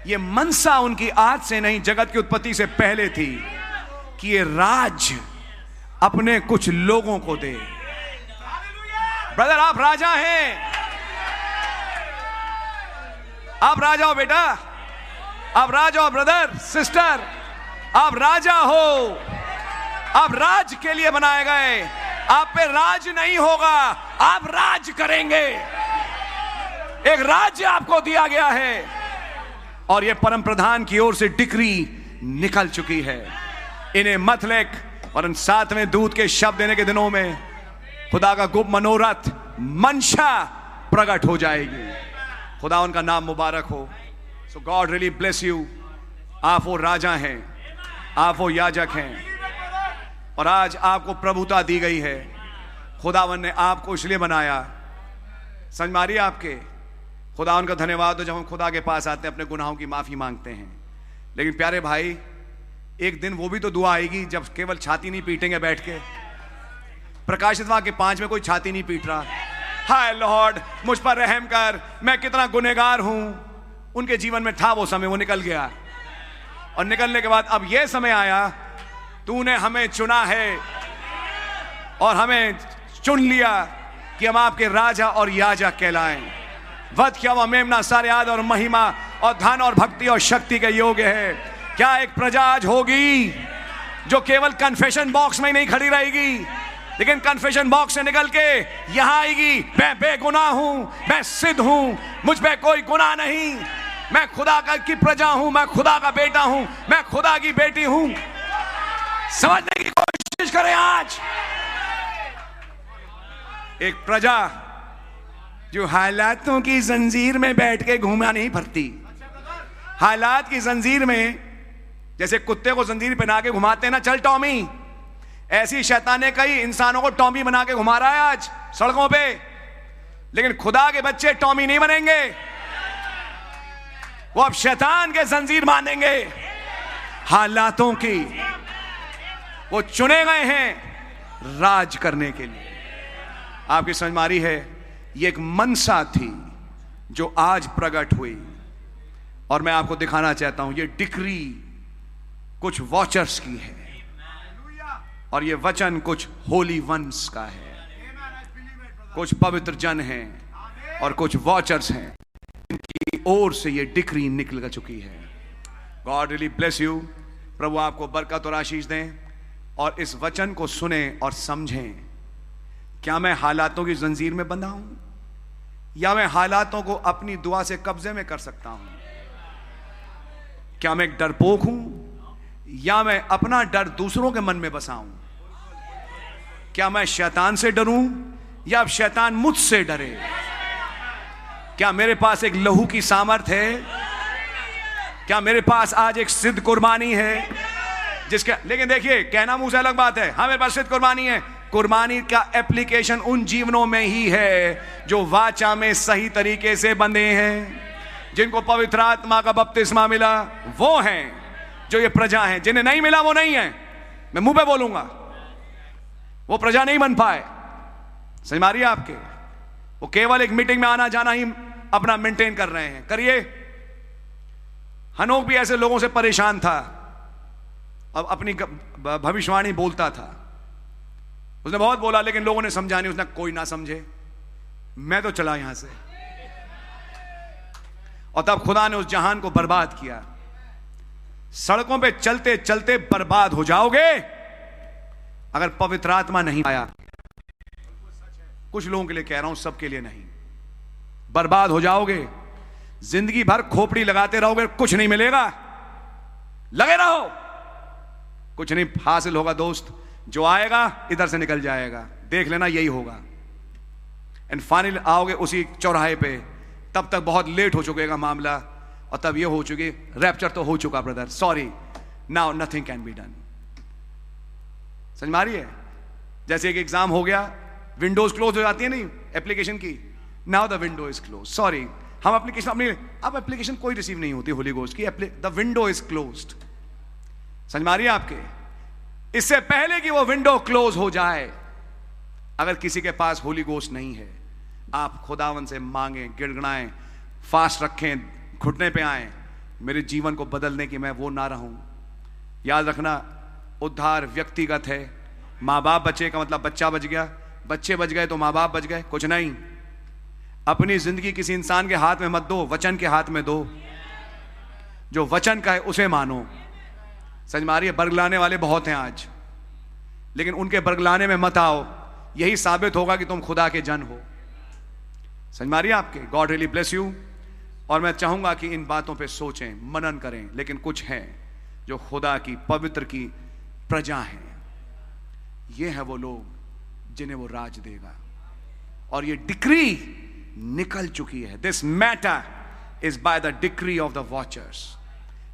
ये मनसा उनकी आज से नहीं, जगत की उत्पत्ति से पहले थी कि ये राज अपने कुछ लोगों को दे। ब्रदर आप राजा हैं, आप राजा हो बेटा, आप राजा हो ब्रदर सिस्टर, आप राजा हो। आप राज के लिए बनाए गए, आप पे राज नहीं होगा, आप राज करेंगे। एक राज्य आपको दिया गया है और यह परम प्रधान की ओर से डिक्री निकल चुकी है। इन्हें मत लेख और इन 7वें दूत के शब्द देने के दिनों में खुदा का गुप्त मनोरथ मंशा प्रकट हो जाएगी। खुदा उनका नाम मुबारक हो। सो गॉड रियली ब्लेस यू। आप वो राजा हैं, आप वो याजक हैं और आज आपको प्रभुता दी गई है। खुदावन ने आपको इसलिए बनाया, समझ मारिए आपके। खुदा उनका धन्यवाद हो जब हम खुदा के पास आते हैं, अपने गुनाहों की माफी मांगते हैं। लेकिन प्यारे भाई, एक दिन वो भी तो दुआ आएगी जब केवल छाती नहीं पीटेंगे बैठ के। प्रकाशित वाक्य 5 में कोई छाती नहीं पीट रहा, हाय लॉर्ड मुझ पर रहम कर, मैं कितना गुनहगार हूं। उनके जीवन में था वो समय, वो निकल गया और निकलने के बाद अब यह समय आया, तूने हमें चुना है और हमें चुन लिया कि हम आपके राजा और याजक कहलाएं। वध क्या हुआ मेमना सारे याद और महिमा और धन और भक्ति और शक्ति के योग्य है। क्या एक प्रजा आज होगी जो केवल कन्फेशन बॉक्स में ही नहीं खड़ी रहेगी, लेकिन कन्फेशन बॉक्स से निकल के यहां आएगी, मैं बेगुनाह हूं, मैं सिद्ध हूं, मुझ पे कोई गुनाह नहीं, मैं खुदा की प्रजा हूं, मैं खुदा का बेटा हूं, मैं खुदा की बेटी हूं। समझने की कोशिश करें। आज एक प्रजा जो हालातों की जंजीर में बैठ के घूमा नहीं फिरती, हालात की जंजीर में, जैसे कुत्ते को जंजीर पहना के घुमाते हैं ना, चल टॉमी, ऐसी शैतान ने कई इंसानों को टॉमी बना के घुमा रहा है आज सड़कों पे। लेकिन खुदा के बच्चे टॉमी नहीं बनेंगे, वो अब शैतान के जंजीर मानेंगे हालातों की। वो चुने गए हैं राज करने के लिए। आपकी समझ में आ रही है? ये एक मनसा थी जो आज प्रकट हुई, और मैं आपको दिखाना चाहता हूं। ये डिक्री कुछ वॉचर्स की है, और ये वचन कुछ होली वंस का है। कुछ पवित्र जन हैं और कुछ वॉचर्स हैं जिनकी ओर से ये डिक्री निकल चुकी है। God really bless you. प्रभु आपको बरकत और आशीष दें, और इस वचन को सुने और समझें। क्या मैं हालातों की जंजीर में बंधा हूं, या मैं हालातों को अपनी दुआ से कब्जे में कर सकता हूं? क्या मैं एक डरपोक हूं, या मैं अपना डर दूसरों के मन में बसाऊं? क्या मैं शैतान से डरूं, या अब शैतान मुझसे डरे? क्या मेरे पास एक लहू की सामर्थ है? क्या मेरे पास आज एक सिद्ध कुर्बानी है जिसके, लेकिन देखिए, कहना मुंह से अलग बात है, हाँ मेरे पास सिद्ध कुर्बानी है। कुर्बानी का एप्लीकेशन उन जीवनों में ही है जो वाचा में सही तरीके से बंधे हैं, जिनको पवित्र आत्मा का बपतिस्मा मिला। वो हैं जो ये प्रजा हैं। जिन्हें नहीं मिला वो नहीं है, मैं मुंह पे बोलूंगा, वो प्रजा नहीं बन पाए। समझ मारिए आपके? वो केवल एक मीटिंग में आना जाना ही अपना मेंटेन कर रहे हैं। करिए। हनोक भी ऐसे लोगों से परेशान था, अब अपनी भविष्यवाणी बोलता था। उसने बहुत बोला, लेकिन लोगों ने समझा नहीं। उसने कोई ना समझे, मैं तो चला यहां से। और तब खुदा ने उस जहान को बर्बाद किया। सड़कों पे चलते चलते बर्बाद हो जाओगे अगर पवित्र आत्मा नहीं आया। कुछ लोगों के लिए कह रहा हूं, सबके लिए नहीं। बर्बाद हो जाओगे। जिंदगी भर खोपड़ी लगाते रहोगे, कुछ नहीं मिलेगा। लगे रहो, कुछ नहीं हासिल होगा दोस्त। जो आएगा इधर से निकल जाएगा, देख लेना, यही होगा। एंड फाइनल आओगे उसी चौराहे पे, तब तक बहुत लेट हो चुकेगा मामला, और तब ये हो चुकी, रैप्चर तो हो चुका brother, sorry, now nothing can be done. समझ में आ रही है? जैसे एक एग्जाम हो गया, विंडोज क्लोज हो जाती है नहीं एप्लीकेशन की, now the window is close. Sorry, हम एप्लीकेशन अपनी, अब एप्लीकेशन कोई रिसीव नहीं होती होली गोस्ट की, द विंडो इज क्लोज्ड। समझ में आ रही है आपके? इससे पहले कि वो विंडो क्लोज हो जाए, अगर किसी के पास होली गोस्ट नहीं है, आप खुदावन से मांगें, गिड़गड़ाएं, फास्ट रखें, घुटने पे आएं, मेरे जीवन को बदलने की मैं वो ना रहूं। याद रखना, उद्धार व्यक्तिगत है। माँ बाप बचे का मतलब बच्चा बच गया, बच्चे बच गए तो माँ बाप बच गए, कुछ नहीं। अपनी जिंदगी किसी इंसान के हाथ में मत दो, वचन के हाथ में दो। जो वचन का है उसे मानो। समझ में आ रही है? बरगलाने वाले बहुत हैं आज, लेकिन उनके बरगलाने में मत आओ। यही साबित होगा कि तुम खुदा के जन हो। समझ में आ रही है आपके? God really bless you. और मैं चाहूंगा कि इन बातों पे सोचें, मनन करें। लेकिन कुछ हैं जो खुदा की पवित्र की प्रजा हैं। ये है वो लोग जिन्हें वो राज देगा, और ये डिक्री निकल चुकी है। This matter is by the decree of the watchers.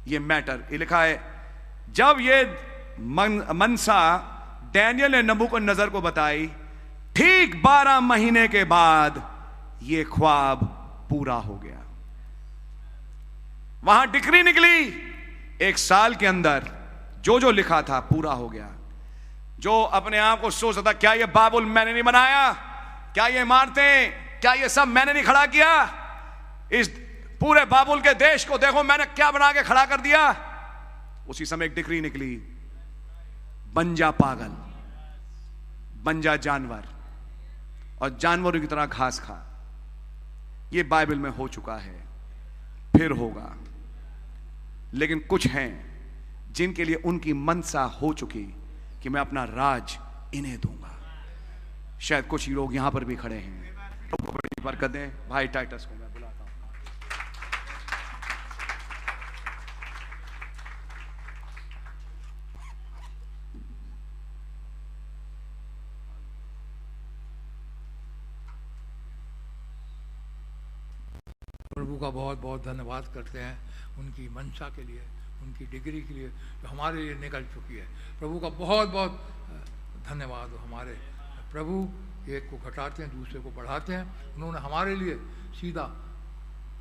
ये मैटर, ये लिखा है, जब ये मनसा डैनियल ने नबूकदनेस्सर को बताई, ठीक 12 महीने के बाद ये ख्वाब पूरा हो गया। वहां डिक्री निकली, 1 साल के अंदर जो जो लिखा था पूरा हो गया। जो अपने आप को सोचता था, क्या ये बाबुल मैंने नहीं बनाया, क्या ये इमारतें, क्या ये सब मैंने नहीं खड़ा किया, इस पूरे बाबुल के देश को देखो मैंने क्या बना के खड़ा कर दिया। उसी समय एक डिक्री निकली, बन जा पागल, बन जा जानवर, और जानवरों की तरह घास खा। ये बाइबल में हो चुका है, फिर होगा। लेकिन कुछ हैं जिनके लिए उनकी मनसा हो चुकी कि मैं अपना राज इन्हें दूंगा। शायद कुछ लोग यहां पर भी खड़े हैं। तो बड़ी बरकत दें। भाई टाइटस को मैं बुलाता हूं। प्रभु का बहुत बहुत धन्यवाद करते हैं उनकी मंशा के लिए, उनकी डिग्री के लिए जो हमारे लिए निकल चुकी है। प्रभु का बहुत बहुत धन्यवाद हो। हमारे प्रभु एक को घटाते हैं, दूसरे को बढ़ाते हैं। उन्होंने हमारे लिए सीधा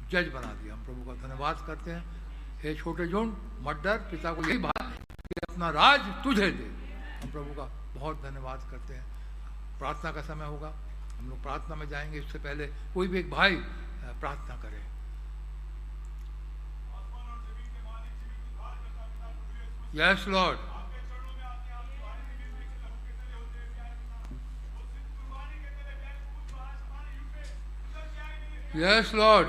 जज बना दिया। हम प्रभु का धन्यवाद करते हैं। हे छोटे जोन, मत डर, पिता को यही बात कि अपना राज तुझे दे। हम प्रभु का बहुत धन्यवाद करते हैं। प्रार्थना का समय होगा, हम लोग प्रार्थना में जाएंगे। इससे पहले कोई भी एक भाई प्रार्थना करे। Yes Lord, yes Lord,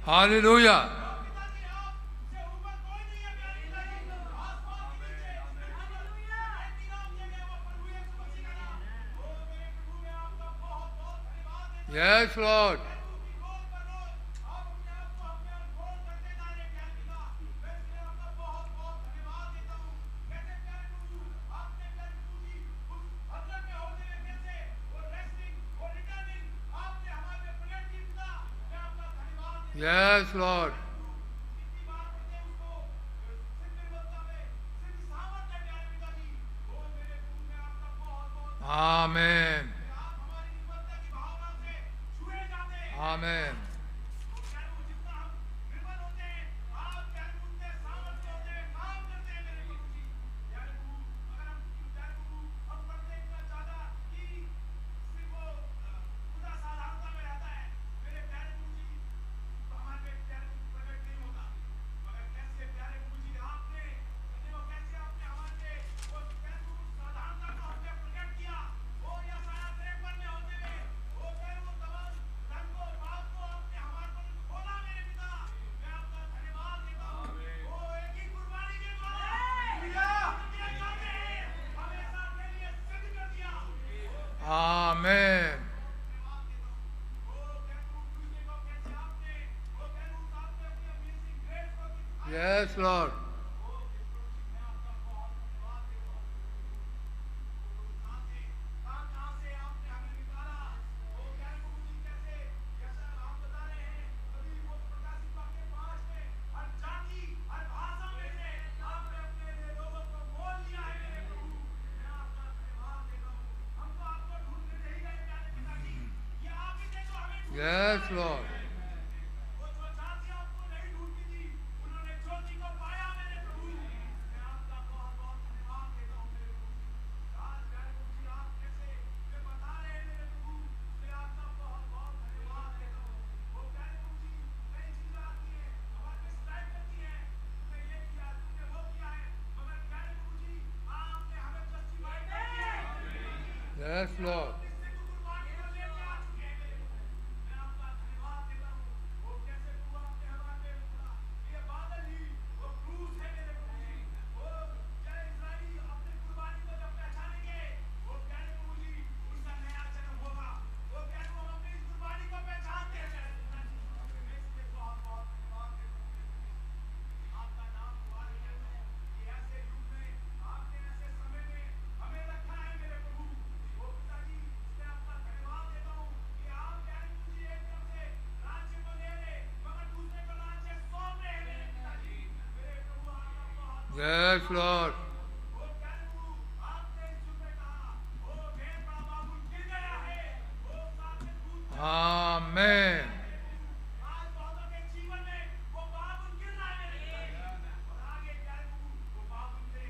hallelujah. Yes Lord, yes Lord, amen, amen, amen, yes Lord, yes Lord, yes Lord, yes Lord, amen,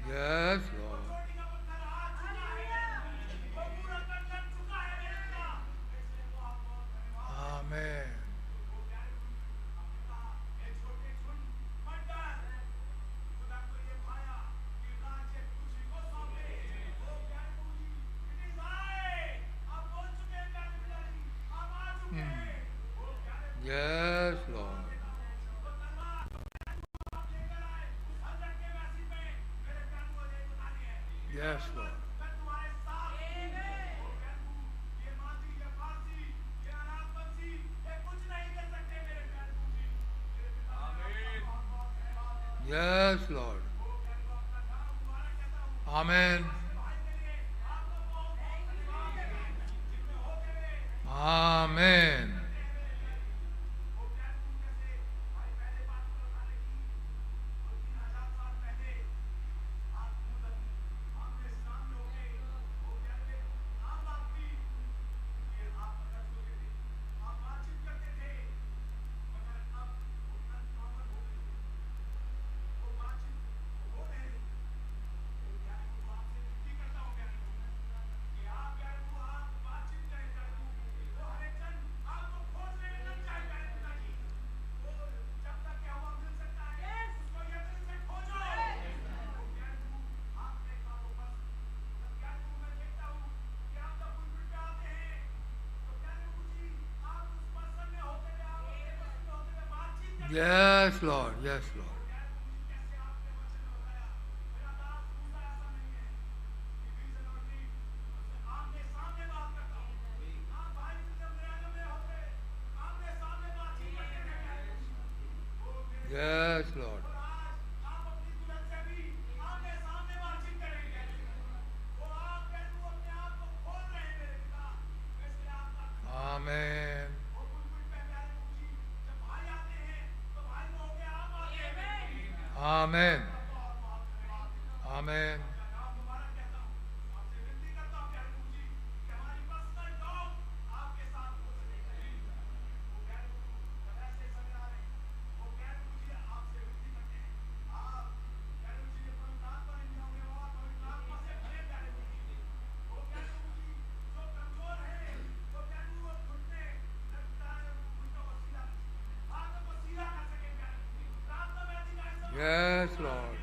yes Lord, amen, yes Lord, yes Lord, Yes, Lord. Amen. Amen. Yes, Lord. Yes, Lord. Yes, Lord. Amen. Amen. Amen. Yes, Lord.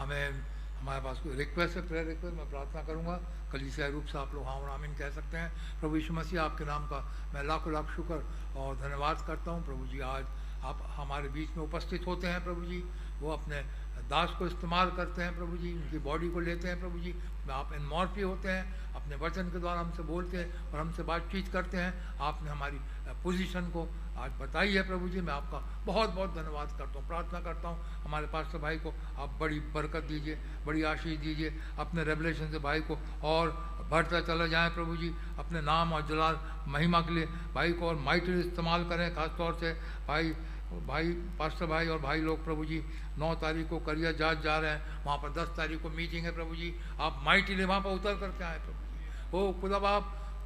आमेन। हमारे पास कोई request है, prayer request, मैं प्रार्थना करूंगा। कलीसियाई रूप से आप लोग हाँ और आमीन कह सकते हैं। प्रभु यीशु मसीह, आपके नाम का मैं लाखों लाख शुक्र और धन्यवाद करता हूँ। प्रभु जी, आज आप हमारे बीच में उपस्थित होते हैं। प्रभु जी, वो अपने दास को इस्तेमाल करते हैं। प्रभु जी, उनकी बॉडी को लेते हैं। प्रभु जी, आप इनमॉर्फी होते हैं, अपने वचन के द्वारा हमसे बोलते हैं और हमसे बातचीत करते हैं। आपने हमारी पोजीशन को आज बताई है। प्रभु जी, मैं आपका बहुत बहुत धन्यवाद करता हूँ। प्रार्थना करता हूँ हमारे पास्टर भाई को आप बड़ी बरकत दीजिए, बड़ी आशीष दीजिए। अपने रेवलेशन से भाई को और बढ़ता चला जाए। प्रभु जी, अपने नाम और जलाल महिमा के लिए भाई को और माइटली इस्तेमाल करें। खासतौर से भाई पास्टर भाई और भाई लोग प्रभु जी 9 तारीख को करियर जहाज जा रहे हैं, वहाँ पर 10 तारीख को मीटिंग है। प्रभु जी, आप माइटली वहाँ पर उतर करके आए। प्रभु जी, ओ खुदा आप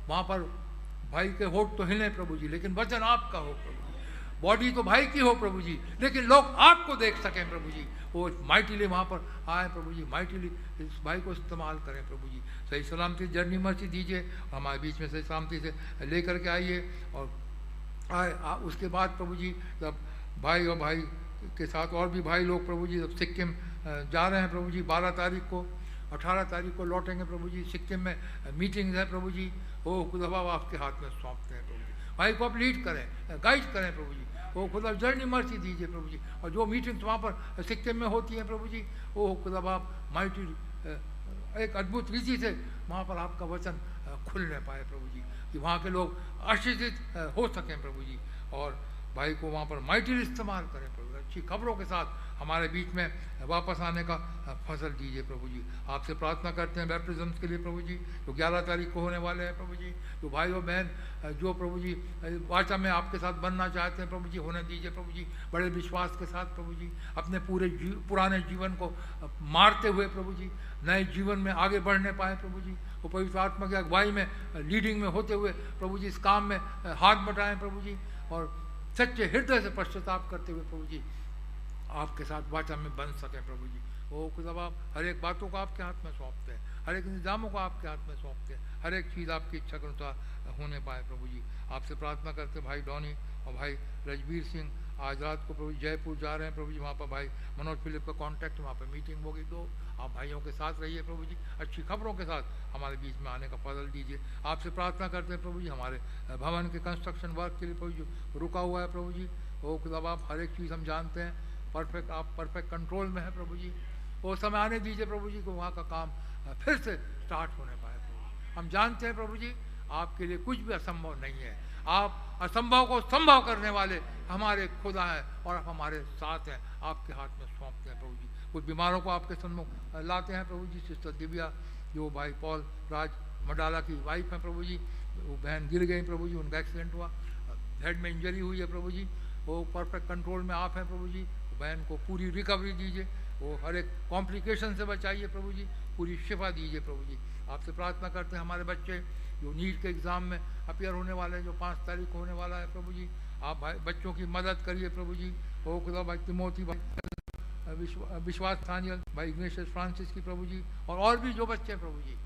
वहाँ पर भाई के होठ तो हिले प्रभु जी, लेकिन वचन आपका हो प्रभु जी। बॉडी तो भाई की हो प्रभु जी, लेकिन लोग आपको देख सकें प्रभु जी। वो माइटली वहाँ पर आए प्रभु जी, माइटली इस भाई को इस्तेमाल करें प्रभु जी। सही सलामती जर्नी मर्सी दीजिए, हमारे बीच में सही सलामती से लेकर के आइए। और उसके बाद प्रभु जी, जब भाई और भाई के साथ और भी भाई लोग प्रभु जी जब सिक्किम जा रहे हैं प्रभु जी, 12 तारीख को, 18 तारीख को लौटेंगे प्रभु जी। सिक्किम में मीटिंग है प्रभु जी। ओ खुदा बाबा, आपके हाथ में सौंपते हैं प्रभु जी। भाई को आप लीड करें, गाइड करें प्रभु जी। ओ खुदा जर्नी मर्सी दीजिए प्रभु जी। और जो मीटिंग्स वहाँ पर सिक्किम में होती हैं प्रभु जी, ओ खुदा बाप माइटी एक अद्भुत रीति से वहाँ पर आपका वचन खुलने पाए प्रभु जी, कि वहाँ के लोग आशीषित हो सकें प्रभु जी। और भाई को वहाँ पर माइटली इस्तेमाल करें प्रभु। अच्छी खबरों के साथ हमारे बीच में वापस आने का फसल दीजिए प्रभु जी। आपसे प्रार्थना करते हैं बैप्टिज्म्स के लिए प्रभु जी, जो 11 तारीख को होने वाले हैं प्रभु जी। जो भाई और बहन जो प्रभु जी वाचा में आपके साथ बनना चाहते हैं प्रभु जी, होने दीजिए प्रभु जी, बड़े विश्वास के साथ प्रभु जी। अपने पुराने जीवन को मारते हुए प्रभु जी नए जीवन में आगे बढ़ने पाए प्रभु जी। वो पवित्र आत्मा की अगुवाई में लीडिंग में होते हुए प्रभु जी इस काम में हाथ बटाएं प्रभु जी। और सच्चे हृदय से पश्चाताप करते हुए प्रभु जी आपके साथ वाचा में बन सके प्रभु जी। ओ खुदा बाप, हर एक बातों को आपके हाथ में सौंपते हैं, हर एक इंतजामों को आपके हाथ में सौंपते हैं, हर एक चीज़ आपकी इच्छा के अनुसार होने पाए प्रभु जी। आपसे प्रार्थना करते भाई डॉनी और भाई रजबीर सिंह आज रात को प्रभु जयपुर जा रहे हैं प्रभु जी, वहाँ पर भाई मनोज फिलिप का कॉन्टैक्ट, वहाँ पर मीटिंग होगी, तो आप भाइयों के साथ रहिए प्रभु जी, अच्छी खबरों के साथ हमारे बीच में आने का फजल दीजिए। आपसे प्रार्थना करते हैं प्रभु जी हमारे भवन के कंस्ट्रक्शन वर्क के लिए प्रभु जी रुका हुआ है प्रभु जी, वो खुदा आप हर एक चीज़ हम जानते हैं, परफेक्ट आप परफेक्ट कंट्रोल में है प्रभु जी, वो समय आने दीजिए प्रभु जी को वहाँ का काम फिर से स्टार्ट होने पाए प्रभु जी। हम जानते हैं प्रभु जी आपके लिए कुछ भी असंभव नहीं है, आप असंभव को संभव करने वाले हमारे खुदा हैं और आप हमारे साथ हैं, आपके हाथ में सौंपते हैं प्रभु जी। कुछ बीमारों को आपके सम्मुख लाते हैं प्रभु जी, सिस्टर दिव्या जो भाई पॉल राज मडाला की वाइफ है प्रभु जी, वो बहन गिर गई प्रभु जी, उनका एक्सीडेंट हुआ, हेड में इंजरी हुई है प्रभु जी, वो परफेक्ट कंट्रोल में आप हैं प्रभु जी, बहन को पूरी रिकवरी दीजिए, वो हर एक कॉम्प्लिकेशन से बचाइए प्रभु जी, पूरी शिफा दीजिए प्रभु जी। आपसे प्रार्थना करते हैं हमारे बच्चे जो नीट के एग्ज़ाम में अपियर होने वाले हैं, जो 5 तारीख को होने वाला है प्रभु जी, आप भाई बच्चों की मदद करिए प्रभु जी। ओ खुदा भाई तिमोथी भाई विश्वास स्थानीय भाई इग्नेशियस फ्रांसिस की प्रभु जी, और भी जो बच्चे प्रभु जी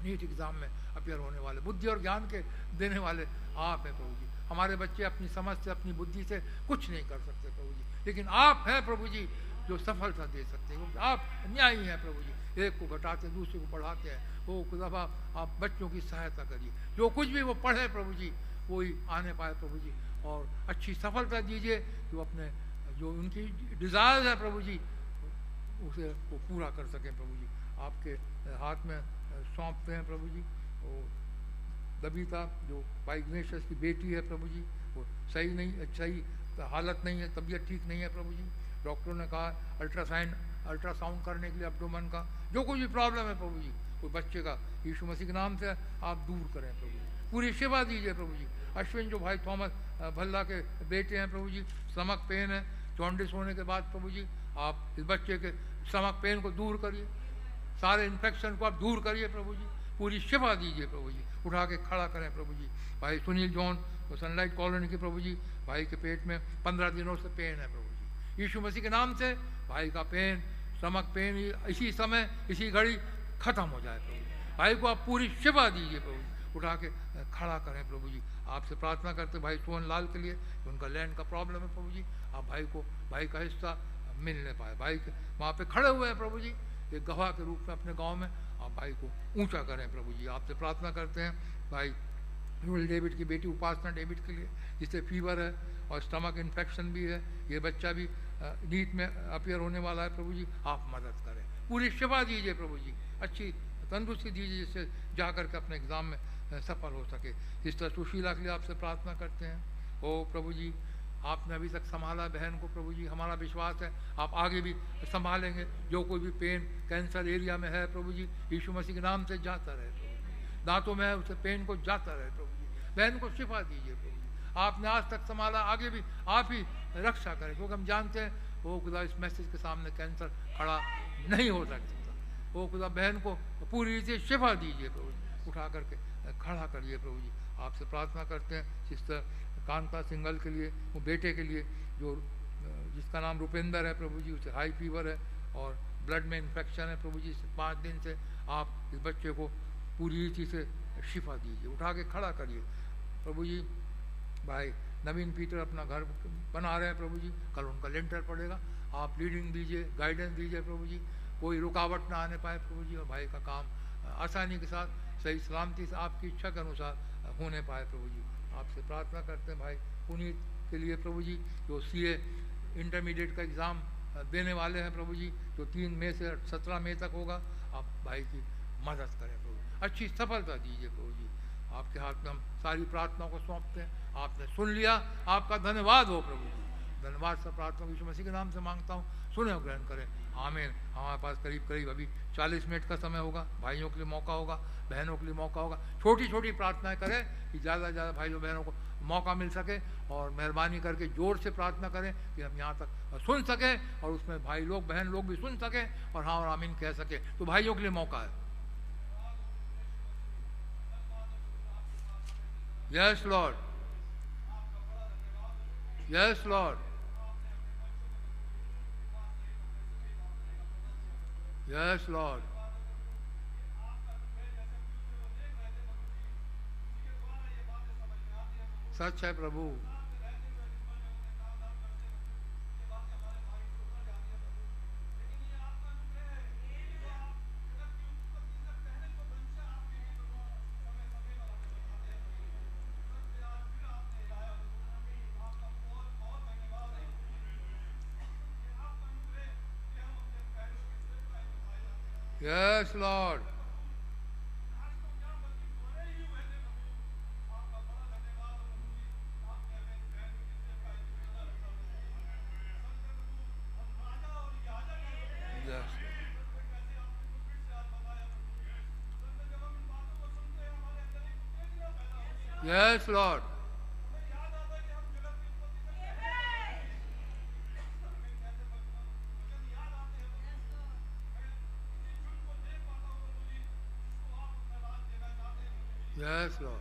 नीट एग्ज़ाम में अपियर होने वाले, बुद्धि और ज्ञान के देने वाले आप हैं प्रभु जी। हमारे बच्चे अपनी समझ से अपनी बुद्धि से कुछ नहीं कर सकते प्रभु जी, लेकिन आप हैं प्रभु जी जो सफलता दे सकते हैं, आप न्यायी हैं प्रभु जी, एक को घटाते हैं दूसरे को बढ़ाते हैं। वो खुदा आप बच्चों की सहायता करिए, जो कुछ भी वो पढ़े प्रभु जी वही आने पाए प्रभु जी, और अच्छी सफलता दीजिए, जो अपने जो उनकी डिज़ायर्स है प्रभु जी उसे वो पूरा कर सकें प्रभु जी। आपके हाथ में सौंपते हैं प्रभु जी। वो दबीता जो भाई इग्नेशियस की बेटी है प्रभु जी, वो सही हालत नहीं है, तबीयत ठीक नहीं है प्रभु जी, डॉक्टरों ने कहा अल्ट्रासाउंड करने के लिए अब्डोमेन का, जो कोई भी प्रॉब्लम है प्रभु जी कोई बच्चे का, यीशु मसीह के नाम से आप दूर करें प्रभु जी, पूरी सेवा दीजिए प्रभु जी। अश्विन जो भाई थॉमस भल्ला के बेटे हैं प्रभु जी, स्टमक पेन है, जॉन्डिस होने के बाद प्रभु जी आप इस बच्चे के स्टमक पेन को दूर करिए, सारे इन्फेक्शन को आप दूर करिए प्रभु जी, पूरी सेवा दीजिए प्रभु जी, उठा के खड़ा करें प्रभु जी। भाई सुनील जॉन तो सनलाइट कॉलोनी के प्रभु जी, भाई के पेट में 15 दिनों से पेन है प्रभु जी, यीशु मसीह के नाम से भाई का पेन स्टमक पेन इसी समय इसी घड़ी खत्म हो जाए प्रभु जी। भाई को आप पूरी सेवा दीजिए प्रभु जी, उठा के खड़ा करें प्रभु जी। आपसे प्रार्थना करते भाई सोहन लाल के लिए, उनका लैंड का प्रॉब्लम है प्रभु जी, आप भाई का हिस्सा मिलने पाए, भाई के वहाँ पे खड़े हुए हैं प्रभु जी एक गवाह के रूप में अपने गांव में, आप भाई को ऊंचा करें प्रभु जी। आपसे प्रार्थना करते हैं भाई रूल डेविड की बेटी उपासना डेविड के लिए, जिससे फीवर है और स्टमक इन्फेक्शन भी है, ये बच्चा भी नीट में अपियर होने वाला है प्रभु जी, आप मदद करें, पूरी सेवा दीजिए प्रभु जी, अच्छी तंदुरुस्ती दीजिए जिससे जा करके अपने एग्ज़ाम में सफल हो सके। इस तरह सुशीला के लिए आपसे प्रार्थना करते हैं। ओ प्रभु जी आपने अभी तक संभाला बहन को प्रभु जी, हमारा विश्वास है आप आगे भी संभालेंगे, जो कोई भी पेन कैंसर एरिया में है प्रभु जी यीशु मसीह के नाम से जाता रहे प्रभु जी, दांतों में है उसे पेन को जाता रहे प्रभु जी, बहन को शिफा दीजिए प्रभु जी। आपने आज तक संभाला, आगे भी आप ही रक्षा करें, क्योंकि हम जानते हैं वो खुदा इस मैसेज के सामने कैंसर खड़ा नहीं हो सकता, वो खुदा बहन को पूरी रीति से शिफा दीजिए प्रभु जी, उठा करके खड़ा करिए प्रभु जी। आपसे प्रार्थना करते हैं सिस्टर कांता सिंगल के लिए, वो बेटे के लिए जो जिसका नाम रुपेंद्र है प्रभु जी, उसे हाई फीवर है और ब्लड में इन्फेक्शन है प्रभु जी 5 दिन से, आप इस बच्चे को पूरी रीति से शिफा दीजिए, उठा के खड़ा करिए प्रभु जी। भाई नवीन पीटर अपना घर बना रहे हैं प्रभु जी, कल उनका लेंटर पड़ेगा, आप लीडिंग दीजिए गाइडेंस दीजिए प्रभु जी, कोई रुकावट ना आने पाए प्रभु जी, और भाई का काम आसानी के साथ सही सलामती से आपकी इच्छा के अनुसार होने पाए प्रभु जी। आपसे प्रार्थना करते हैं भाई पुनीत के लिए प्रभु जी, जो CA इंटरमीडिएट का एग्ज़ाम देने वाले हैं प्रभु जी, जो 3 मई से 17 मई तक होगा, आप भाई की मदद करें प्रभु, अच्छी सफलता दीजिए प्रभु जी। आपके हाथ में हम सारी प्रार्थनाओं को सौंपते हैं, आपने सुन लिया, आपका धन्यवाद हो प्रभु जी, धन्यवाद से प्रार्थना यीशु मसीह के नाम से मांगता हूँ, सुने और ग्रहण करें आमीन। हमारे पास करीब अभी 40 मिनट का समय होगा, भाइयों के लिए मौका होगा, बहनों के लिए मौका होगा, छोटी छोटी प्रार्थनाएं करें कि ज़्यादा से ज़्यादा भाइयों बहनों को मौका मिल सके, और मेहरबानी करके जोर से प्रार्थना करें कि हम यहाँ तक सुन सकें और उसमें भाई लोग बहन लोग भी सुन सकें और हाँ और आमीन कह सकें। तो भाइयों के लिए मौका है। Yes Lord, yes Lord, yes Lord, सच है प्रभु, Yes, Lord. Yes, Lord. Yes, Lord.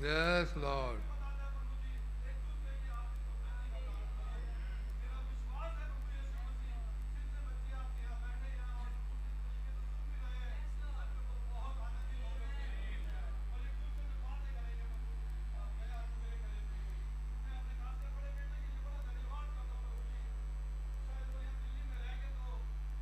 Yes, Lord. Yes, Lord. Amen. Amen.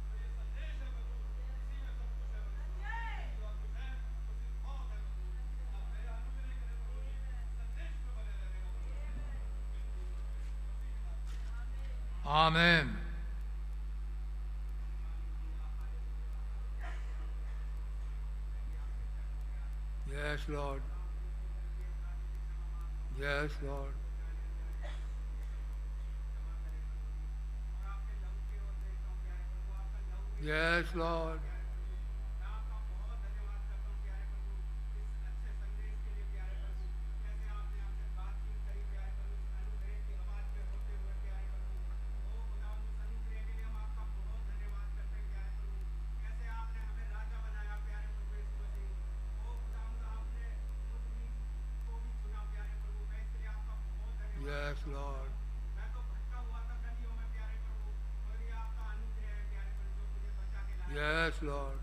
Yes, Lord. Yes, Lord. Yes, Lord. Amen. Yes, Lord. Yes, Lord. Yes, Lord. Yes, Lord. Yes, Lord.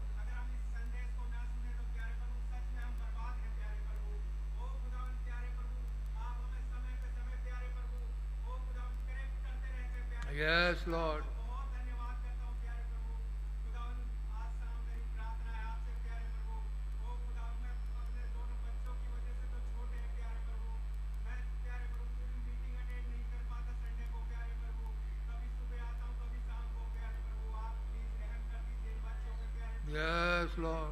Yes, Lord. Yes, Lord.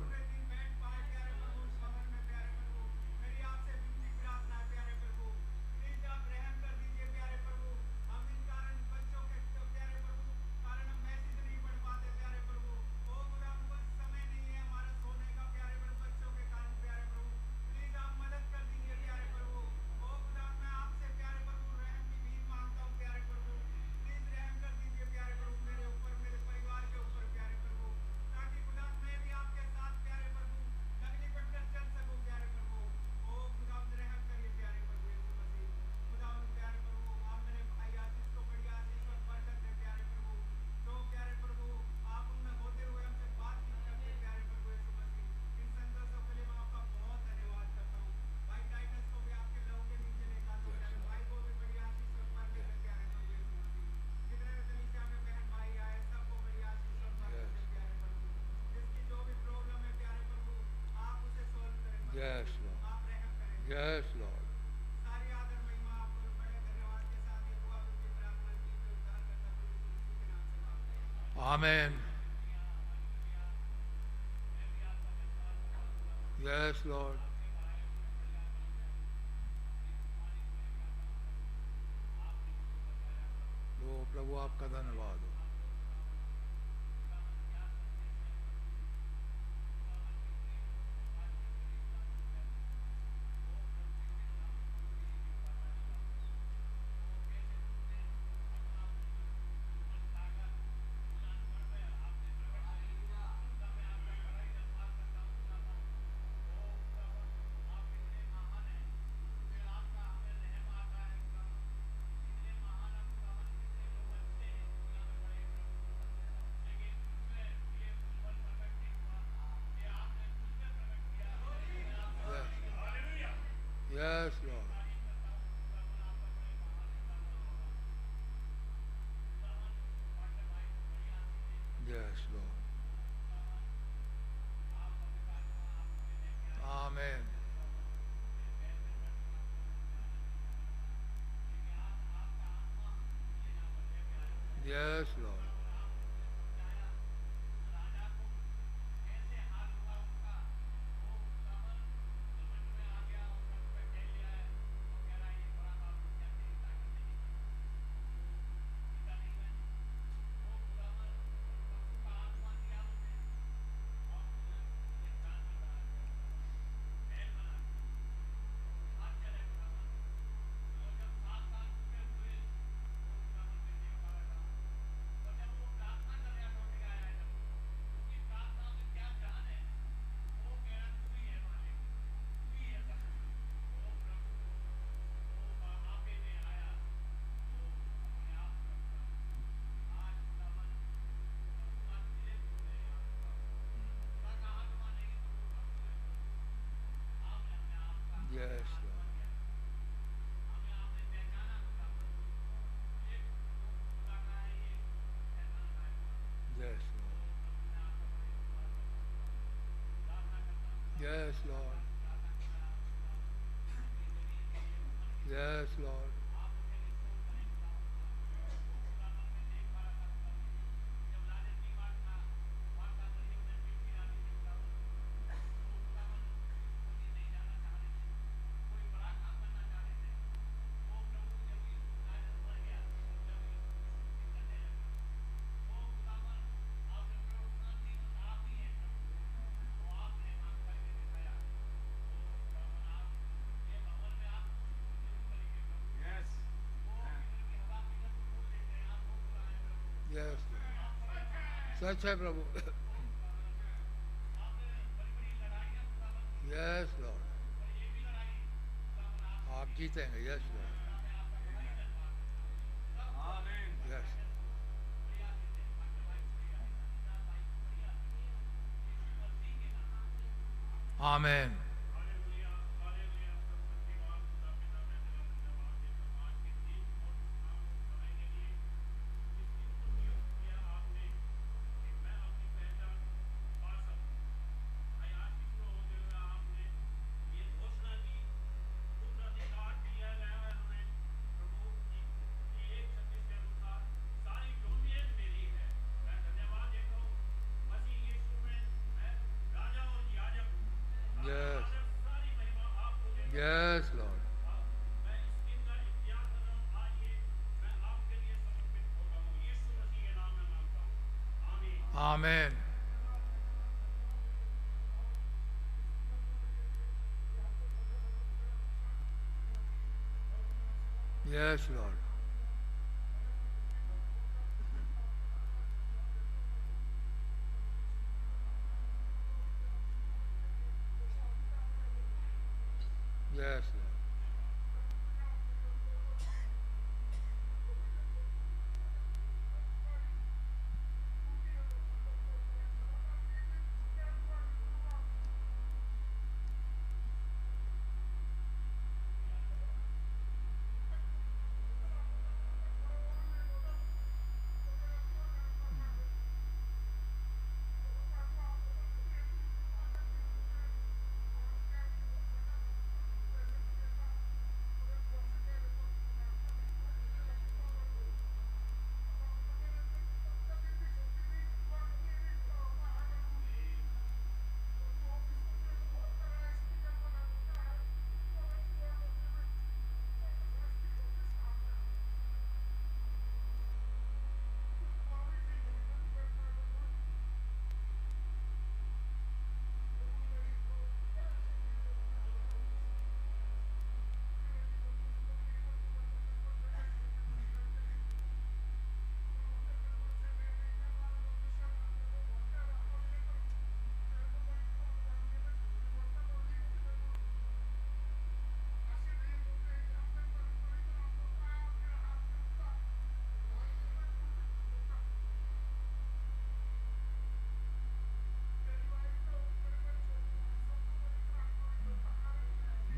Yes, Lord. Yes, Lord. Amen. Yes, Lord. तो प्रभु आपका धन्यवाद हो। Yes, Lord. Yes, Lord. Amen. Yes, Lord. Yes, Lord. Yes, Lord. Yes, Lord. Yes, Lord. Yes, Lord. सच है प्रभु। Yes, Lord. आप जीतेंगे। Yes, Lord. Yes. Amen. Yes. Yes, Lord. Amen. Yes, Lord. Yes, Lord.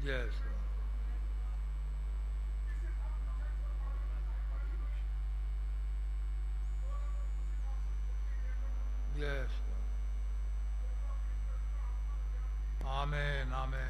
Yes, Lord. Yes, Lord. Amen. Amen.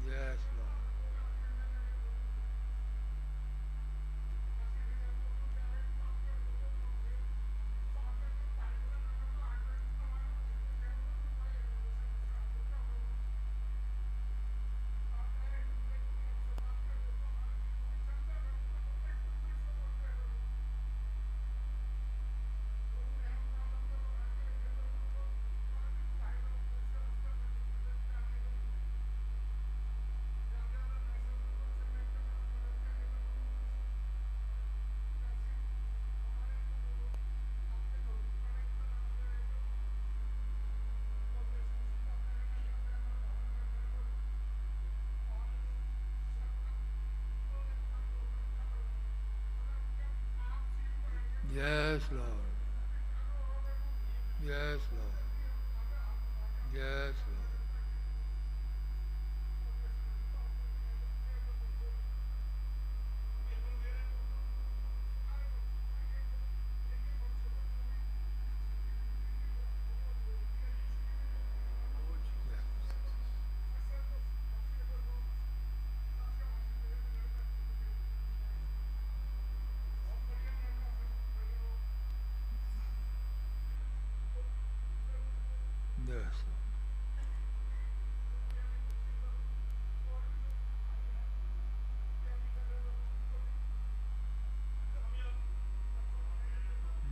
Yes, Lord. Yes, Lord. Yes, Lord. Yes, Lord. Yes.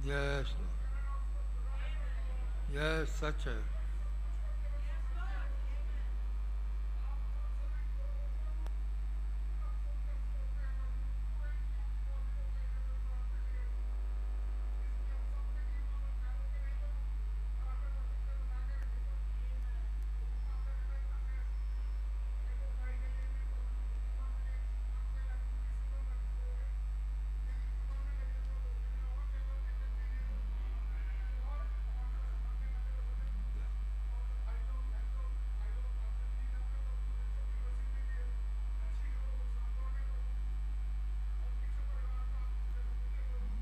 Yes, Lord. Yes, such a.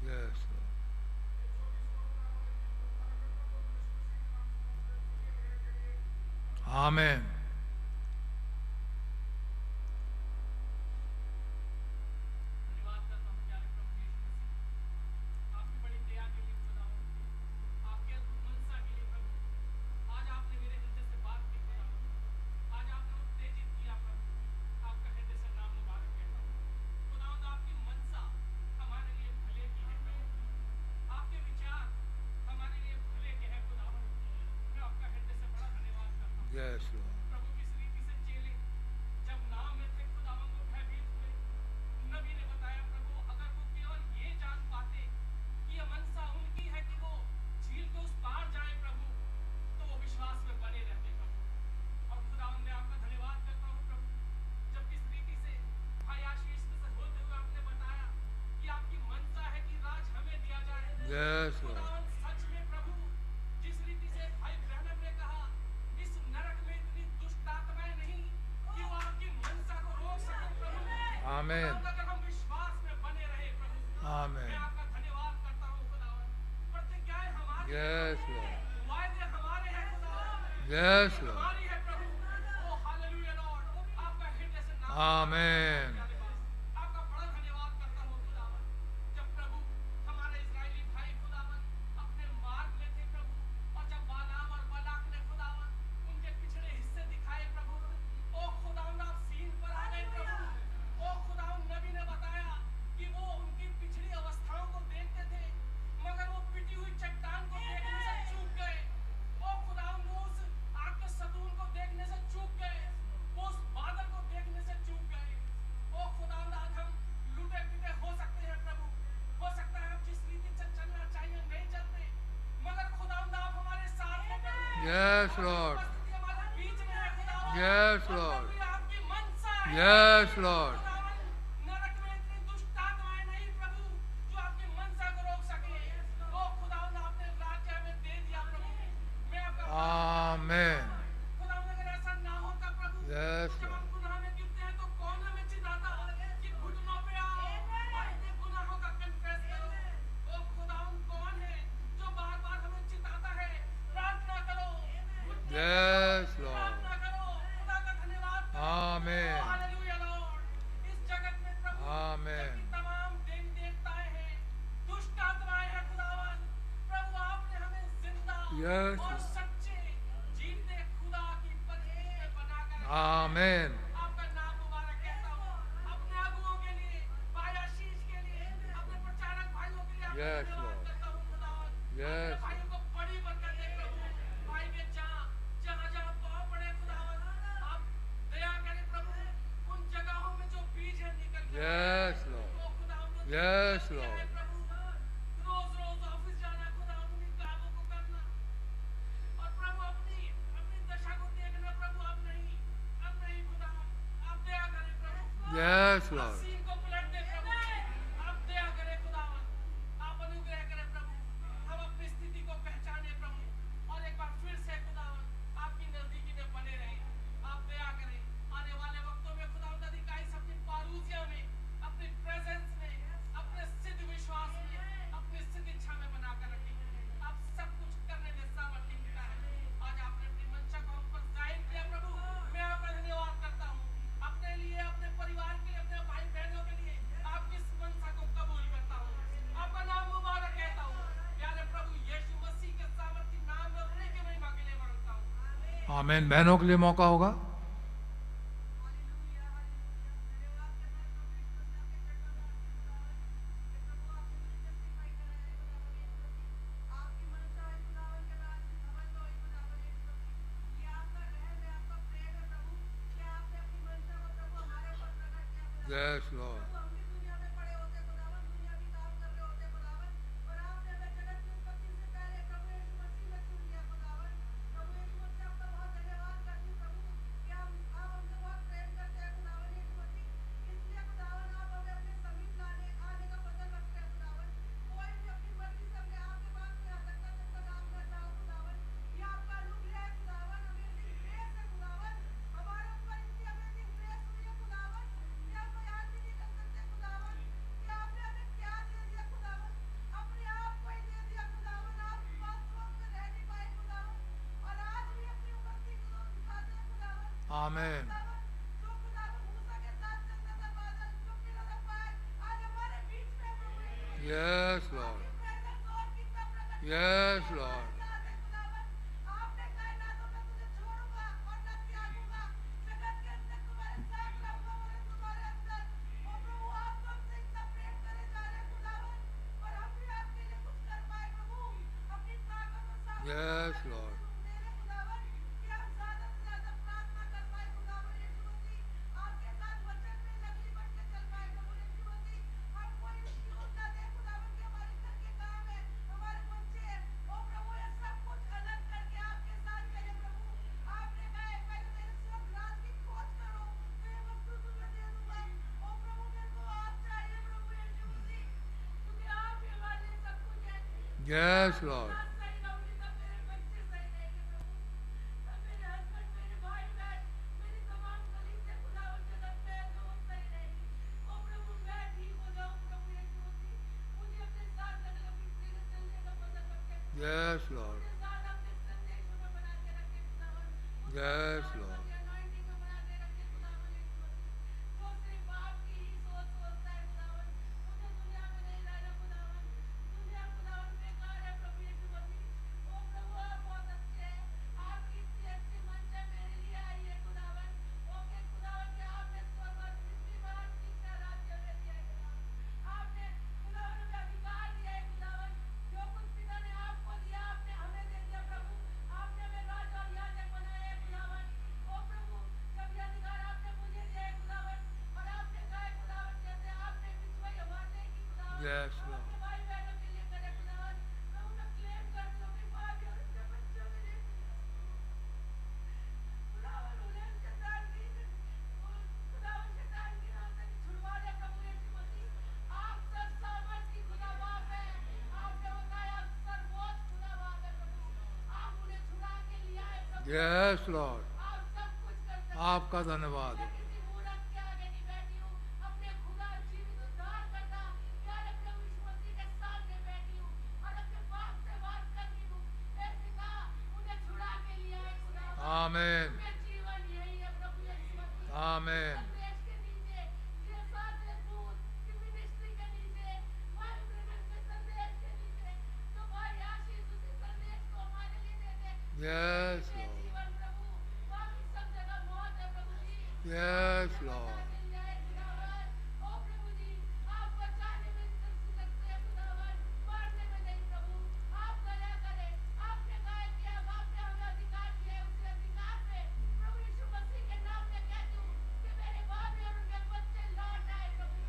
Yes, Lord. Amen. धन्यवाद करता हूँ प्यारे प्रभु यीशु मसीह आपकी बड़ी दया के लिए खुदावंद आपके अद्भुत मनसा के लिए प्रभु आज आपने मेरे हृदय से बात की खुदावंद आज आपने उत्तेजित किया प्रभु आपका हृदय से नाम मुबारक कहता हूँ खुदावंद आपकी मनसा हमारे लिए भले की है प्रभु आपके विचार हमारे लिए भले के हैं खुदावंद मैं आपका हृदय से बड़ा धन्यवाद करता हूँ Yes, Lord. प्रभु किस रीति से चेले जब नाव में थे खुदावंद वो भयभीत हुए नबी ने बताया प्रभु अगर वो केवल ये जान पाते कि ये मनसा उनकी है कि वो झील के उस पार जाए प्रभु तो वो विश्वास में बने रहते प्रभु और खुदावंद मैं आपका धन्यवाद करता हूँ प्रभु जब किस रीति से भाई आशीष से होते हुए आपने बताया कि आपकी मनसा है कि राज हमें दिया जाए Yes, Lord. खुदावंद सच में प्रभु जिस रीति से भाई ब्रहणम ने कहा इस नरक में इतनी दुष्ट आत्माएं नहीं कि वो आपकी मनसा को रोक सके प्रभु Amen. खुदावंद, अगर हम विश्वास में बने रहे प्रभु Amen. मैं आपका धन्यवाद करता हूँ खुदावंद प्रतिज्ञाएं हमारी Yes, Lord. वायदे हमारे हैं खुदावंद Yes, Lord. हमारी है प्रभु ओ हालेलुया लॉर्ड आपका हृदय से नाम Amen. आपका बड़ा धन्यवाद करता हूँ खुदावंद जब प्रभु हमारे इस्राएली भाई खुदावंद अपने मार्ग में थे प्रभु और जब बालाम और बालाक ने खुदावंद उनके पिछड़े हिस्से दिखाए प्रभु ओ खुदावंद आप सीन पर आ गए प्रभु ओ खुदावंद नबी ने बताया कि वो उनकी पिछड़ी अवस्थाओं को देखते थे मगर वो पिटी हुई चट्टान को देखने से चूक गए ओ खुदावंद वो उस Yes, Lord. उपस्थिति हमारे बीच में है खुदावन। Yes, और Lord. प्रभु ये आपकी मनसा है। Yes, Lord. खुदावन, नरक में इतनी दुष्ट आत्माएं नहीं प्रभु जो आपकी मनसा को रोक सके। ओ खुदावन आपने राज्य हमें दे दिया प्रभु। मैं आपका Amen. खुदावन अगर ऐसा ना होता प्रभु Yes, तो जब हम Lord. गुनाह में गिरते हैं तो कौन हमें चिताता कि घुटनों पे आओ और अपने गुनाहों का कन्फेस करो। ओ खुदावन कौन है जो बार बार हमें चिताता है। प्रार्थना करो, घुटनों पे Yes, आओ, Lord. प्रार्थना करो, खुदा का धन्यवाद करो। Amen. Hallelujah Lord. इस जगत में प्रभु Amen. जबकि तमाम देवी देवताएं हैं, दुष्ट आत्माएं हैं खुदावन, प्रभु आपने हमें जिंदा Yes. और सच्चे जीते खुदा की पत्नी में बनाकर रखा है। Amen. आपका नाम मुबारक कहता हूँ। अपने अगुओं के लिए, भाई आशीष के लिए, अपने प्रचारक भाइयों के लिए आपका Yes, धन्यवाद Lord. करता हूँ खुदावन। Yes. अपने भाइयों को बड़ी बरकत दे प्रभु। भाई के जहाँ पाँव पड़े खुदावन, आप दया करें प्रभु। उन जगहों में जो बीज है निकल के Yes, आए। Lord. ओ खुदावन, जो Yes, दिया है Lord. प्रभु। रोज रोज ऑफिस जाना खुदावन, उन्हीं कामों को करना और प्रभु अपनी अपनी दशा को देखना प्रभु। अब नहीं खुदावन, आप दया करें प्रभु। Yes, Lord. सीन को पलट दे प्रभु। आप दया करें खुदावन, आप अनुग्रह करें प्रभु। हम अपनी स्थिति को पहचाने प्रभु और एक बार फिर से खुदावन आपकी नजदीकी में बने रहे। आप दया करें। आने वाले वक्तों में खुदावन अधिकाइस अपनी पारूसिया में, अपनी प्रेजेंस में, अपने सिद्ध विश्वास में, अपनी सिद्ध इच्छा में बनाकर रखें। आप सब कुछ करने में सामर्थ्य मिलता है। आज आपने अपनी मंशा को हम पर जाहिर किया प्रभु। मैं आपका धन्यवाद करता हूँ। अपने लिए, अपने परिवार के लिए, अपने भाई बहनों के लिए आपकी इस मंशा को कबूल करता हूँ। आपका नाम मुबारक कहता हूँ। प्यारे प्रभु यीशु मसीह के सामर्थी नाम में उन्हीं की महिमा के लिए मांगता हूँ। आमीन। बहनों के लिए मौका होगा। Yes, Lord. Amen. Yes, Lord. Yes, Lord. Yes, Lord. Yes, Lord. Yes, Lord. Yes, Lord. Yes, Lord. Yes Lord, आप सब कुछ कर सकते हैं। आपका धन्यवाद हो। मैं किसी मूरत के आगे नहीं बैठी हूँ, अपने खुदा जीवित उद्धार करता प्यारे प्रभु यीशु मसीह के सामने बैठी हूँ और अपने बाप से बात कर रही हूँ। हे पिता, उन्हें छुड़ा के लिया है खुदावन। आमीन, उनके जीवन यही है प्रभु यीशु मसीह। आमीन, संदेश के नीचे, ये सारे दूत की मिनिस्ट्री के नीचे, भाई ब्रदर के संदेश के नीचे, तो भाई आशीष उसी संदेश को हमारे लिए देते। यस ये लॉर्ड, जीवन प्रभु, बाकी सब जगह मौत है प्रभु जी। यस लॉर्ड, मिल जाए खुदावन। ओ प्रभु जी, आप बचाने में सकते हैं खुदावन, मारने में नहीं प्रभु। आप दया करें। आपने कहा है कि अब आपने हमें अधिकार दिया है, उसी अधिकार पे प्रभु यीशु मसीह के नाम में कहती हूँ कि मेरे भाभी और उनके बच्चे लौट आए प्रभु।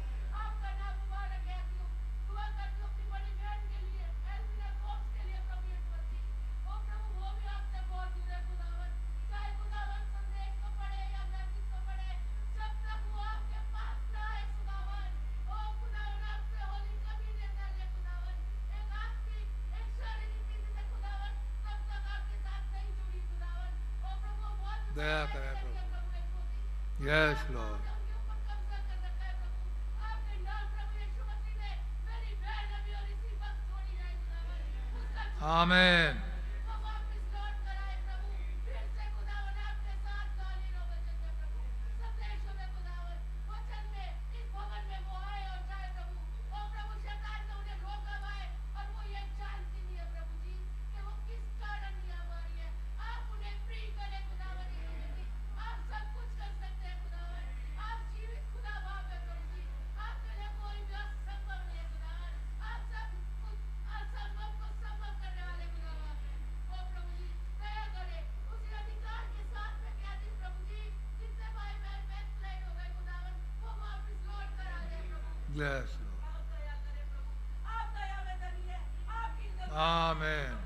आपका नाम मुबारक कहती हूँ। दुआ करती हूँ अपनी बड़ी बहन के लिए, एल्विना कोम्स के लिए प्रभु यीशु मसीह। ओ प्रभु, वो भी आपसे बहुत दूर है खुदावन। चाहे खुदावन संदेश को पढ़े या मैसेज को पढ़े, जब तक वो आपके पास ना आए खुदावन। ओ खुदावन, आपसे होली कभी नहीं कर ले खुदावन। एक आत्मिक, एक शारीरिक रीति से खुदावन, तब तक आपके साथ नहीं जुड़ी खुदावन। ओ प्रभु, वो बहुत दया करें प्रभु प्रभु, यीशु मसीह। यस लॉर्ड, उनके ऊपर कब्जा कर रखा है प्रभु। आपके नाम प्रभु यीशु मसीह ने मेरी बहन अभी और इसी वक्त छोड़ी जाए खुदावन। उसका आमीन, वो वापस लौट कर आए प्रभु। फिर से खुदावन आपके साथ कालीनों वचन में प्रभु, संदेशों में खुदावन, वचन में, इस भवन में वो आए और जाए प्रभु। ओ प्रभु, शैतान ने उन्हें रोका हुआ है और वो ये जानती नहीं है प्रभु जी कि वो किस कारण यहाँ आ रही है। आप उन्हें फ्री करें खुदावन यीशु मसीह। आप सब कुछ कर सकते हैं खुदावन। आप जीवित खुदा बाप है प्रभु जी। आपके लिए कोई भी असंभव नहीं है खुदावन। आप सब कुछ असंभव को संभव करने वाले खुदा बाप हैं। ओ प्रभु जी, दया करें। उसी अधिकार के साथ में कहती हूँ प्रभु जी, जितने भाई बहन बैकस्लाइड हो गए खुदावन, वो वापस लौट कर आ जाए प्रभु। यस लॉर्ड, आप दया करें प्रभु। आप दया में धनी है। आपकी इज्जत आमीन,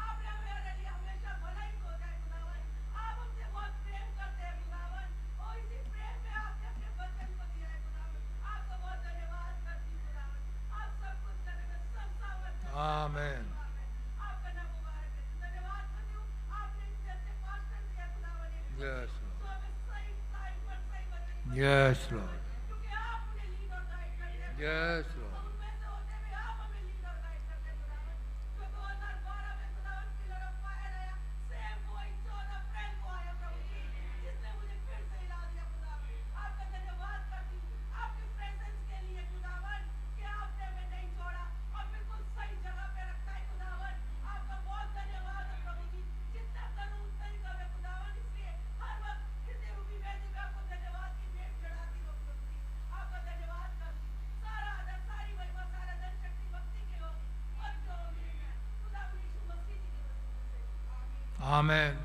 आपने मेरे लिए हमेशा भलाई को जाए खुदावन। आप हमसे बहुत प्रेम करते हैं खुदावन। और इसी प्रेम में आपने अपने वचन को दिया है खुदावन। आपका बहुत धन्यवाद करती हूँ खुदावन। आप सब कुछ करने में सब सामर्थ्य है। आमीन, आपका नाम मुबारक है। धन्यवाद करती हूँ। आपने इतने अच्छे पास्टर दिया खुदावन यीशु मसीह। यस तो लॉर्ड, हमें सही टाइम पर सही वचन यस लॉर्ड, क्योंकि आप उन्हें लीड और गाइड करते हैं। यस और लॉर्ड, उनमें से होते हुए आप हमें लीड और गाइड करते हैं खुदावन। जो 2012 में खुदावन पिलर ऑफ फायर आया, सेम वही 14 अप्रैल को आया प्रभु जी, जिसने मुझे फिर से हिला दिया खुदावन। आपका धन्यवाद करती हूँ आपके प्रेजेंस के लिए खुदावन, कि आपने हमें नहीं छोड़ा और बिल्कुल सही जगह पे रखा है खुदावन। आपका बहुत धन्यवाद है प्रभु जी। जितना करूँ उतना ही कम है खुदावन, इसलिए हर वक्त किसी रूपी वेदी में आपको धन्यवाद की भेंट चढ़ाती हूँ प्रभु जी। आपका धन्यवाद करती हूँ। सारा आदर, सारी महिमा, सारा धन, शक्ति, भक्ति के होगी और जो होगी है खुदा यीशु मसीह जी के वसीले से। आमीन। आमीन।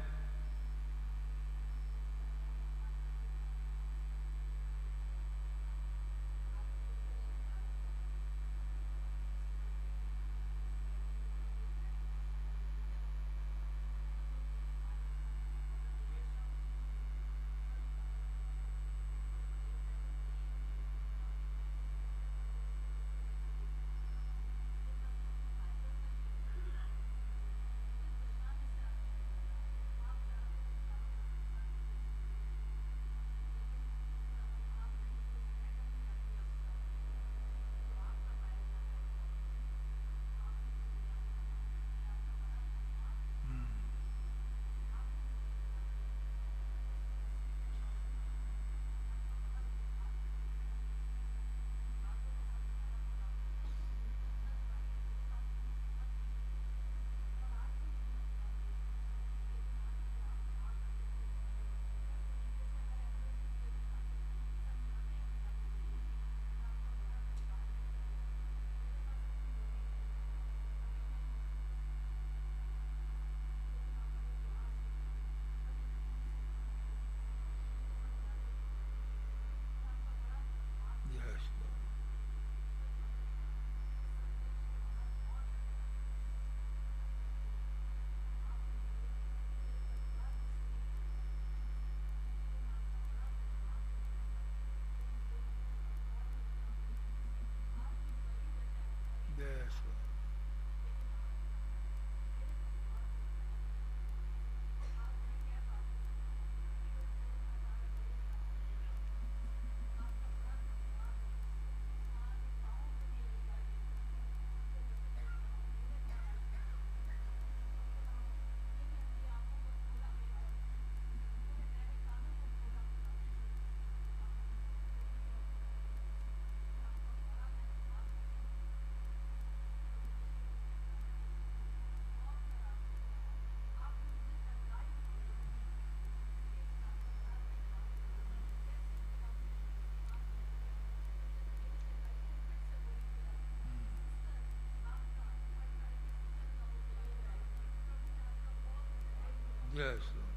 Yes, Lord.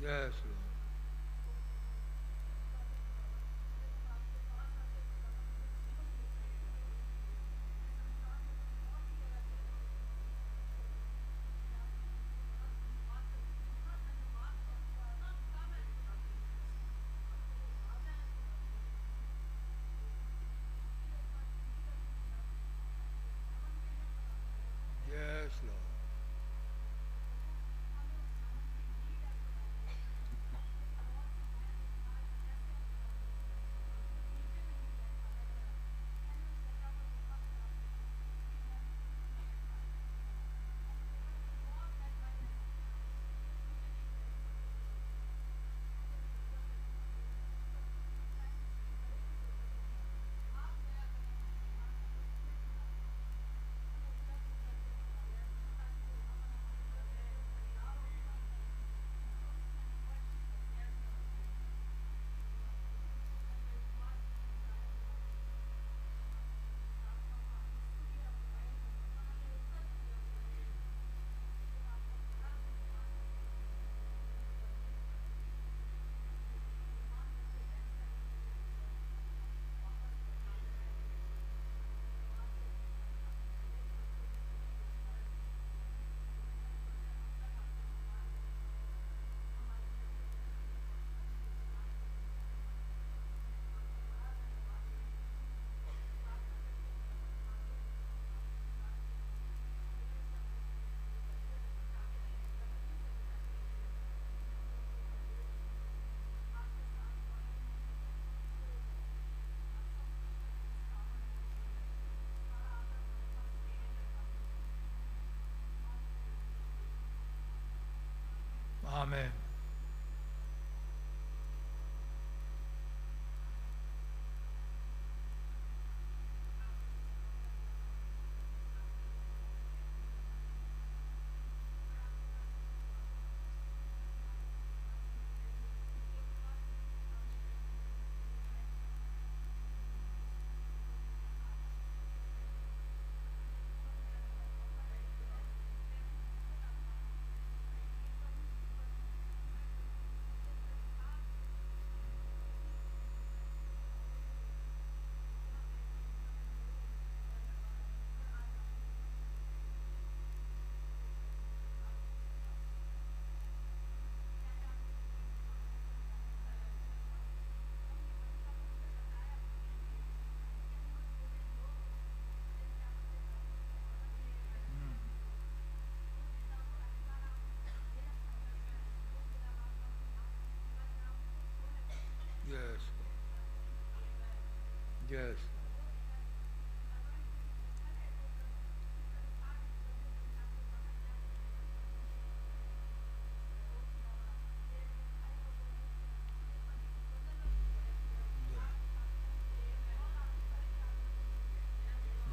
Yes, Lord. Yes, Lord. Amen. Yes. Yes.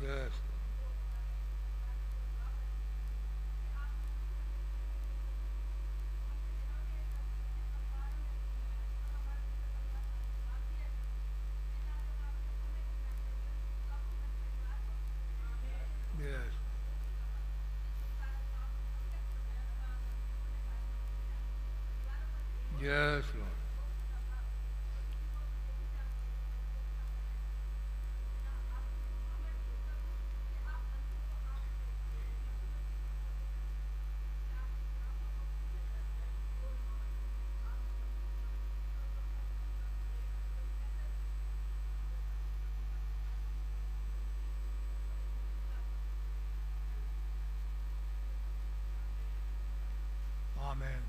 Yes. Yes. Yes, Lord. Amen.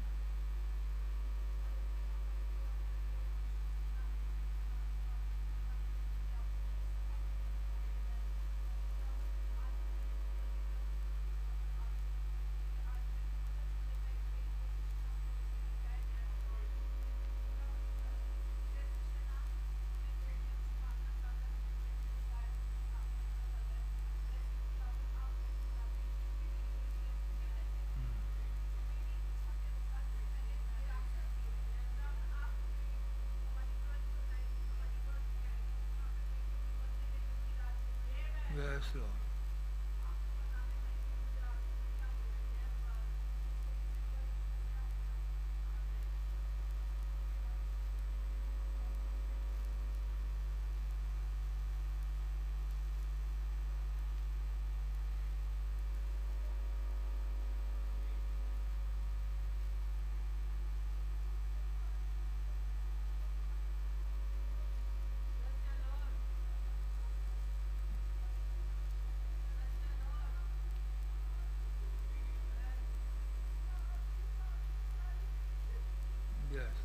Yes, Lord. Yes.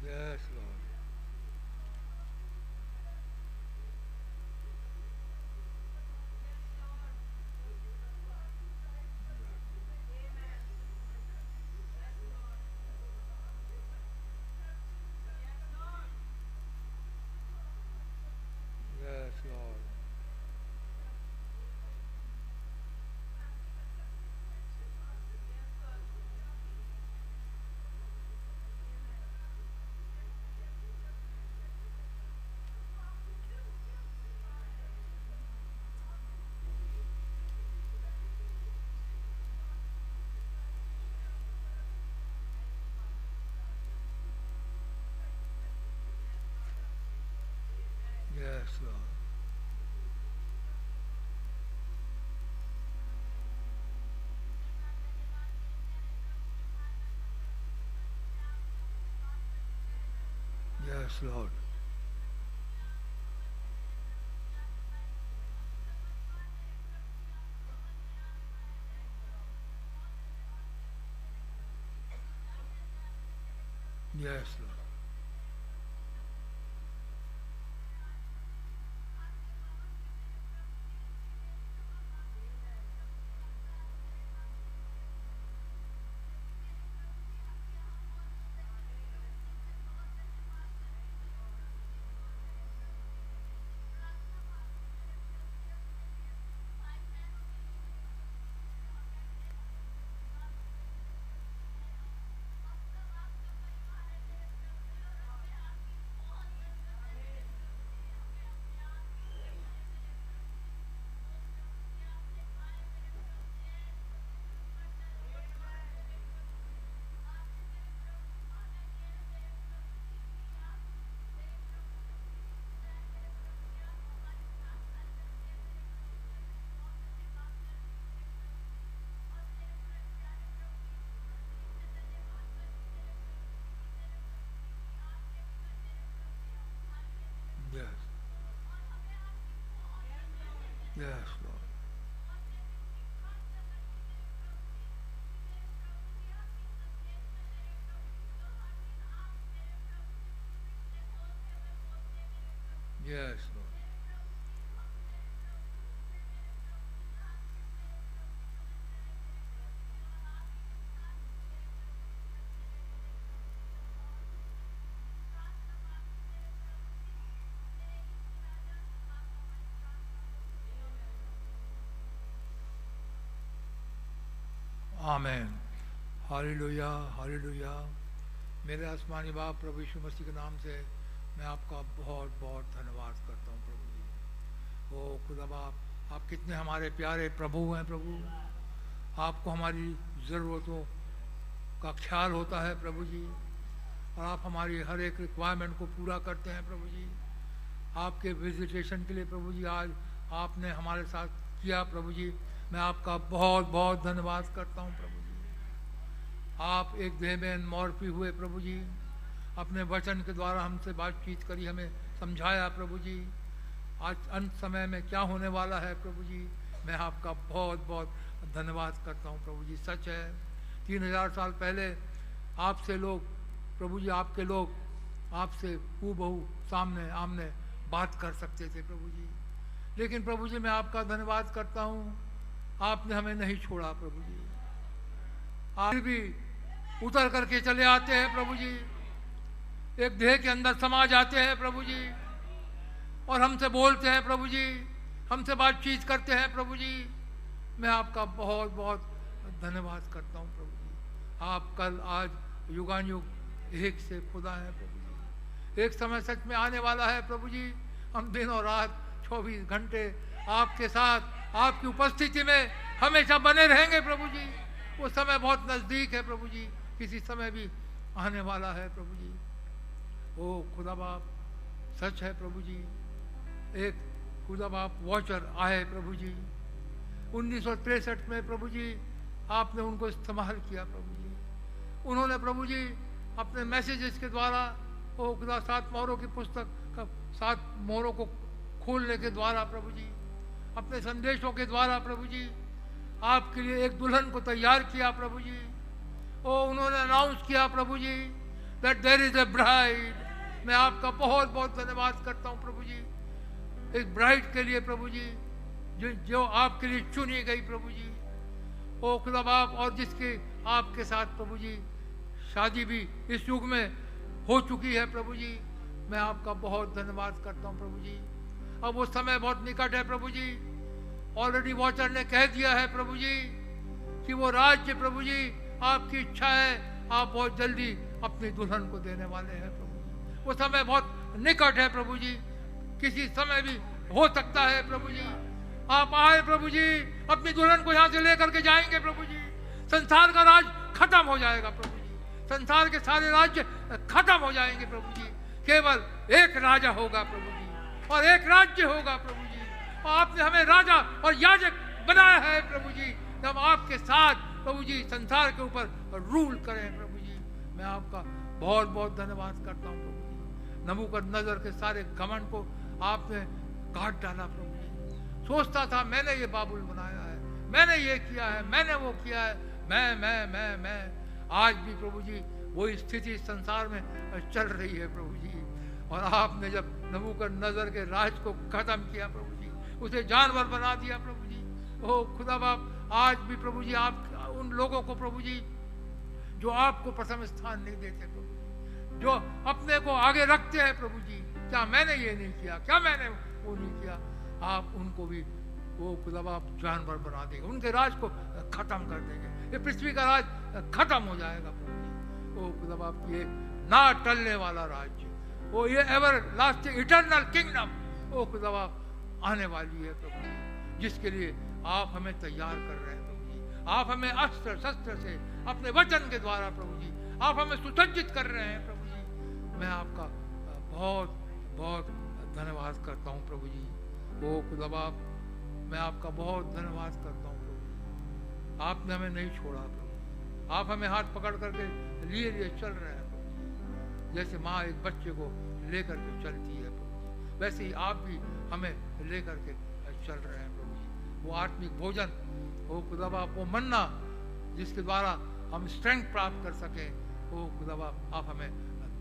Yes, Lord. Yes, Lord. Yes, Lord. Yes, Lord. Yes, Lord. Yes. Yes, Lord. Yes, Lord. Amen. Hallelujah, hallelujah. मेरे आसमानी बाप प्रभु यीशु मसीह के नाम से मैं आपका बहुत बहुत धन्यवाद करता हूँ प्रभु जी। ओ खुदा बाप, आप कितने हमारे प्यारे प्रभु हैं प्रभु। आपको हमारी ज़रूरतों का ख्याल होता है प्रभु जी, और आप हमारी हर एक रिक्वायरमेंट को पूरा करते हैं प्रभु जी। आपके विजिटेशन के लिए प्रभु जी आज आपने हमारे साथ किया प्रभु जी, मैं आपका बहुत बहुत धन्यवाद करता हूँ प्रभु जी। आप एक देह में मौरपी हुए प्रभु जी, अपने वचन के द्वारा हमसे बातचीत करी, हमें समझाया प्रभु जी। आज अंत समय में क्या होने वाला है प्रभु जी, मैं आपका बहुत बहुत धन्यवाद करता हूँ प्रभु जी। सच है 3000 साल पहले आपसे लोग प्रभु जी, आपके लोग आपसे हूबहू सामने आमने बात कर सकते थे प्रभु जी, लेकिन प्रभु जी मैं आपका धन्यवाद करता हूँ, आपने हमें नहीं छोड़ा प्रभु जी। आप भी उतर करके चले आते हैं प्रभु जी, एक देह के अंदर समा जाते हैं प्रभु जी, और हमसे बोलते हैं प्रभु जी, हमसे बातचीत करते हैं प्रभु जी। मैं आपका बहुत बहुत धन्यवाद करता हूँ प्रभु जी। आप कल आज युगानुयुग एक से खुदा है प्रभु जी। एक समय सच में आने वाला है प्रभु जी, हम दिन और रात 24 घंटे आपके साथ आपकी उपस्थिति में हमेशा बने रहेंगे प्रभु जी। वो समय बहुत नज़दीक है प्रभु जी, किसी समय भी आने वाला है प्रभु जी। ओ खुदा बाप, सच है प्रभु जी, एक खुदा बाप वॉचर आए प्रभु जी 1963 में प्रभु जी, आपने उनको इस्तेमाल किया प्रभु जी। उन्होंने प्रभु जी अपने मैसेजेस के द्वारा, ओ खुदा 7 मोहरों की पुस्तक का 7 मोहरों को खोलने के द्वारा प्रभु जी, अपने संदेशों के द्वारा प्रभु जी आपके लिए एक दुल्हन को तैयार किया प्रभु जी। ओ उन्होंने अनाउंस किया प्रभु जी that there is a bride. मैं आपका बहुत बहुत धन्यवाद करता हूँ प्रभु जी, एक ब्राइड के लिए प्रभु जी, जो आपके लिए चुनी गई प्रभु जी। ओ खुदा बाप, और जिसके आपके साथ प्रभु जी शादी भी इस युग में हो चुकी है प्रभु जी। मैं आपका बहुत धन्यवाद करता हूँ प्रभु जी। अब वो समय बहुत निकट है प्रभु जी। ऑलरेडी वॉचर ने कह दिया है प्रभु जी कि वो राज्य प्रभु जी, आपकी इच्छा है, आप बहुत जल्दी अपनी दुल्हन को देने वाले हैं प्रभु जी। वो समय बहुत निकट है प्रभु जी, किसी समय भी हो सकता है प्रभु जी। आप आए प्रभु जी, अपनी दुल्हन को यहाँ से लेकर के जाएंगे प्रभु जी। संसार का राज खत्म हो जाएगा प्रभु जी, संसार के सारे राज्य खत्म हो जाएंगे प्रभु जी। केवल एक राजा होगा प्रभु जी, और एक राज्य होगा प्रभु जी। और आपने हमें राजा और याजक बनाया है प्रभु जी, जब आपके साथ प्रभु जी संसार के ऊपर रूल करें प्रभु जी। मैं आपका बहुत बहुत धन्यवाद करता हूँ प्रभु जी। नबूकदनेस्सर के सारे घमंड को आपने काट डाला प्रभु जी। सोचता था मैंने ये बाबुल बनाया है, मैंने ये किया है, मैंने वो किया है, मैं। आज भी प्रभु जी वही स्थिति संसार में चल रही है प्रभु जी। और आपने जब नबूकदनेस्सर के राज को खत्म किया प्रभु जी, उसे जानवर बना दिया प्रभु जी। ओ खुदा बाप, आज भी प्रभु जी आप उन लोगों को प्रभु जी जो आपको प्रथम स्थान नहीं देते प्रभु जी, जो अपने को आगे रखते हैं प्रभु जी, क्या मैंने ये नहीं किया, क्या मैंने वो नहीं किया, आप उनको भी वो खुदा बाप जानवर बना देंगे, उनके राज को खत्म कर देंगे। ये पृथ्वी का राज खत्म हो जाएगा प्रभु जी। ओ खुदा बाप, ये ना टलने वाला राज्य, वो ये एवर लास्टिंग इटर्नल किंगडम, ओ खुदा बाप आने वाली है प्रभु जी, जिसके लिए आप हमें तैयार कर रहे हैं प्रभु जी। आप हमें अस्त्र शस्त्र से अपने वचन के द्वारा प्रभु जी आप हमें सुसज्जित कर रहे हैं प्रभु जी। मैं आपका बहुत बहुत धन्यवाद करता हूँ प्रभु जी। ओ खुदा बाप, मैं आपका बहुत धन्यवाद करता हूँ प्रभु जी। आपने हमें नहीं छोड़ा प्रभु, आप हमें हाथ पकड़ करके लिए चल रहे हैं प्रभु जी। जैसे माँ एक बच्चे को लेकर के चलती है प्रभु जी, वैसे ही आप भी हमें लेकर के चल रहे हैं प्रभु जी। वो आत्मिक भोजन, ओ खुदा बाप, वो मन्ना जिसके द्वारा हम स्ट्रेंथ प्राप्त कर सकें, ओ खुदा बाप आप हमें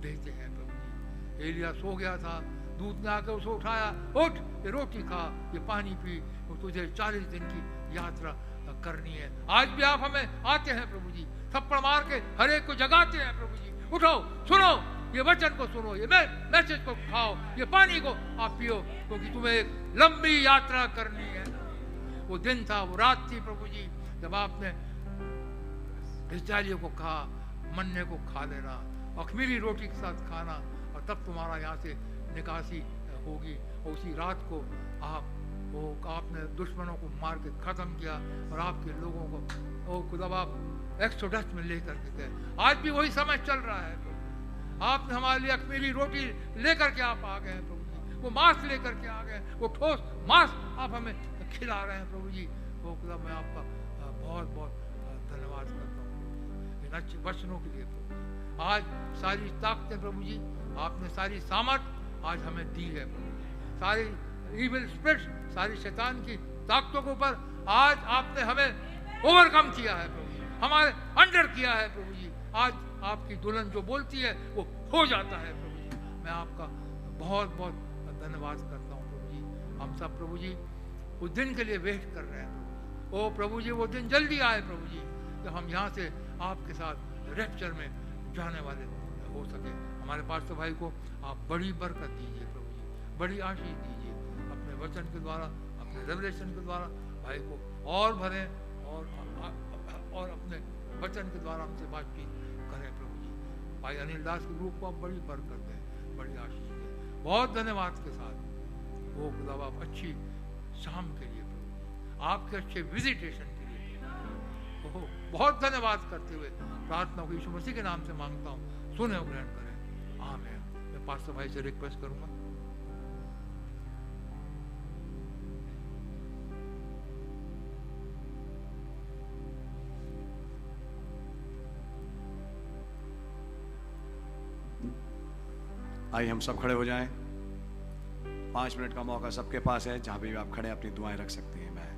देते हैं प्रभु जी। एलिया सो गया था, दूत ने आकर उसे उठाया, उठ ये रोटी खा, ये पानी पी, वो तुझे 40 दिन की यात्रा करनी है। आज भी आप हमें आते हैं प्रभु जी, थप्पड़ मार के हर एक को जगाते हैं प्रभु जी। उठो, सुनो ये वचन को, सुनो ये मैसेज को खाओ, ये पानी को आप पियो, क्योंकि तुम्हें एक लंबी यात्रा करनी है। वो दिन था, वो रात थी प्रभु जी, जब आपने इस्राएलियों को कहा मन्ने को खा लेना, अखमीरी रोटी के साथ खाना, और तब तुम्हारा यहाँ से निकासी होगी। और उसी रात को आपने दुश्मनों को मार के खत्म किया और आपके लोगों को ओ खुदा बाप एक्सोडस में लेकर के गए। आज भी वही समय चल रहा है प्रभु। आपने हमारे लिए अखमीरी रोटी लेकर के आप आ गए हैं प्रभु जी, वो मांस लेकर के आ गए, वो ठोस मांस आप हमें खिला रहे हैं प्रभु जी। वो खुदा, मैं आपका बहुत बहुत धन्यवाद करता हूँ इन अच्छे वचनों के लिए प्रभु जी। आज सारी ताकतें प्रभु जी, आपने सारी सामर्थ आज हमें दी है प्रभु जी, सारी इविल स्पिरिट्स, सारी शैतान की ताकतों के ऊपर आज आपने हमें ओवरकम किया है प्रभु जी, हमारे अंडर किया है प्रभु जी। आज आपकी दुल्हन जो बोलती है वो हो जाता है प्रभु जी। मैं आपका बहुत बहुत धन्यवाद करता हूँ प्रभु जी। हम सब प्रभु जी उस दिन के लिए वेट कर रहे हैं प्रभु जी। ओ प्रभु जी, वो दिन जल्दी आए प्रभु जी, जब हम यहाँ से आपके साथ रैप्चर में जाने वाले हो सके। हमारे पास्टर भाई को आप बड़ी बरकत दीजिए प्रभु जी, बड़ी आशीष दीजिए, अपने वचन के द्वारा, अपने रेवलेशन के द्वारा भाई को और भरें और अपने वचन के द्वारा हमसे बातचीत करें प्रभु जी। भाई अनिल दास के ग्रुप को आप बड़ी बरकत दें, बड़ी आशीष दें। बहुत धन्यवाद के साथ वो खुदा आप अच्छी शाम के लिए प्रभु जी, आपके अच्छे विजिटेशन के लिए प्रभु जी, बहुत धन्यवाद करते हुए प्रार्थना को यीशु मसीह के नाम से मांगता हूँ, सुने और ग्रहण करें, आमीन। मैं पास्टर भाई से रिक्वेस्ट करूंगा। आइए हम सब खड़े हो जाएं। 5 मिनट का मौका सबके पास है, जहां भी आप खड़े अपनी दुआएं रख सकते हैं। मैं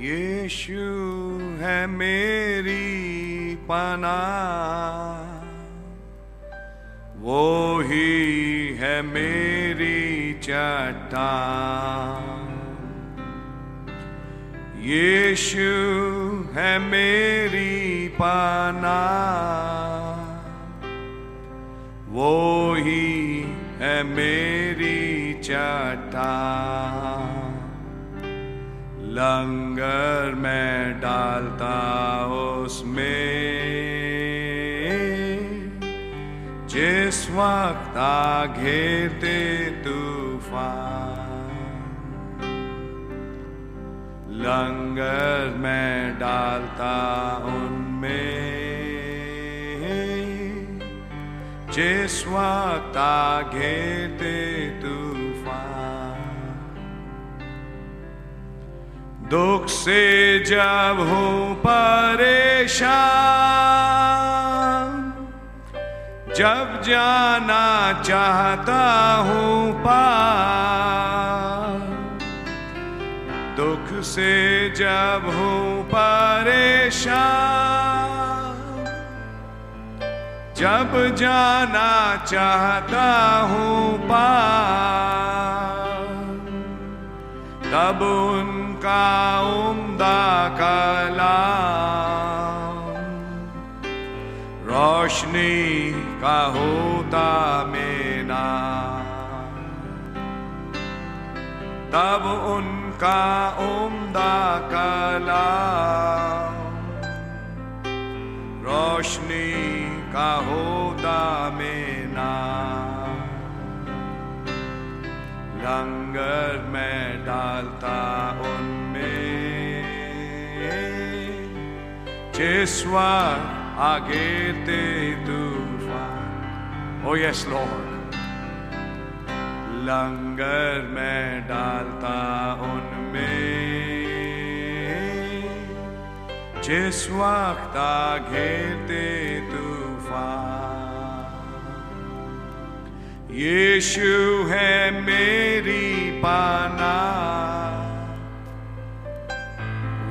यीशु है मेरी पनाह, वो ही है मेरी चट्टान। यीशु है मेरी पनाह, वो ही है मेरी चट्टान। लंगर में डालता उसमें जिस वक्त आ घेरते तूफान। लंगर में डालता उनमें जिस वक्त आ घेरते तूफान। दुख से जब हूँ परेशान, जब जाना चाहता हूँ पार। दुख से जब हूँ परेशान, जब जाना चाहता हूँ पार। तब उनका उम्दा कलाम रोशनी का होता मेरा। तब उनका उम्दा कलाम रोशनी का होता मेरा। लंगर में डालता उनमें जिस वक्त आगे ते तूफान। ओ यस लॉर्ड। लंगर में डालता उनमें जिस वक्त आगे ते तूफान। यीशु है मेरी पनाह,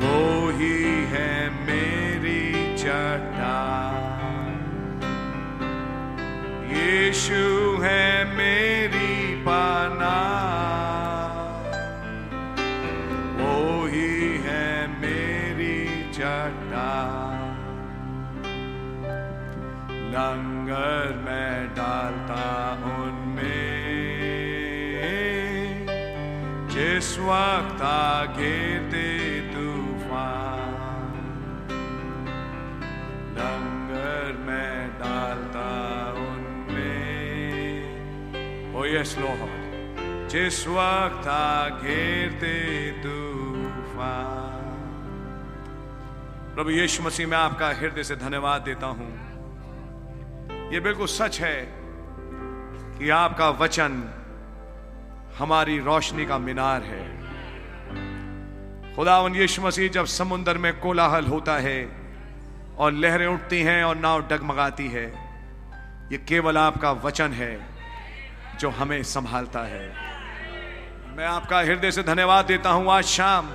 वो ही है मेरी चट्टान। यीशु है मेरी पनाह, वो ही है मेरी चट्टान। लंगर में डालता उनमें जिस वक्त आ घेरते तूफान। लंगर में डालता उनमें, ओ यस लॉर्ड, जिस वक्त आ घेरते तूफान। प्रभु यीशु मसीह मैं आपका हृदय से धन्यवाद देता हूं। ये बिल्कुल सच है कि आपका वचन हमारी रोशनी का मीनार है। खुदावंद यीशु मसीह जब समुद्र में कोलाहल होता है और लहरें उठती हैं और नाव डगमगाती है, ये केवल आपका वचन है जो हमें संभालता है। मैं आपका हृदय से धन्यवाद देता हूं। आज शाम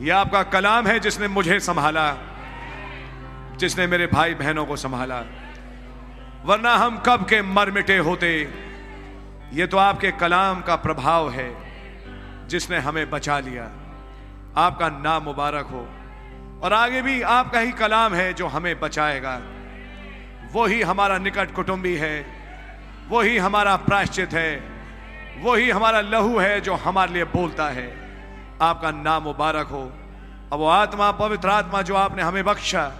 यह आपका कलाम है जिसने मुझे संभाला, जिसने मेरे भाई बहनों को संभाला। वरना हम कब के मर मिटे होते। ये तो आपके कलाम का प्रभाव है जिसने हमें बचा लिया। आपका नाम मुबारक हो। और आगे भी आपका ही कलाम है जो हमें बचाएगा। वो ही हमारा निकट कुटुंबी है, वो ही हमारा प्रायश्चित है, वो ही हमारा लहू है जो हमारे लिए बोलता है। आपका नाम मुबारक हो। अब वो आत्मा, पवित्र आत्मा जो आपने हमें बख्शा,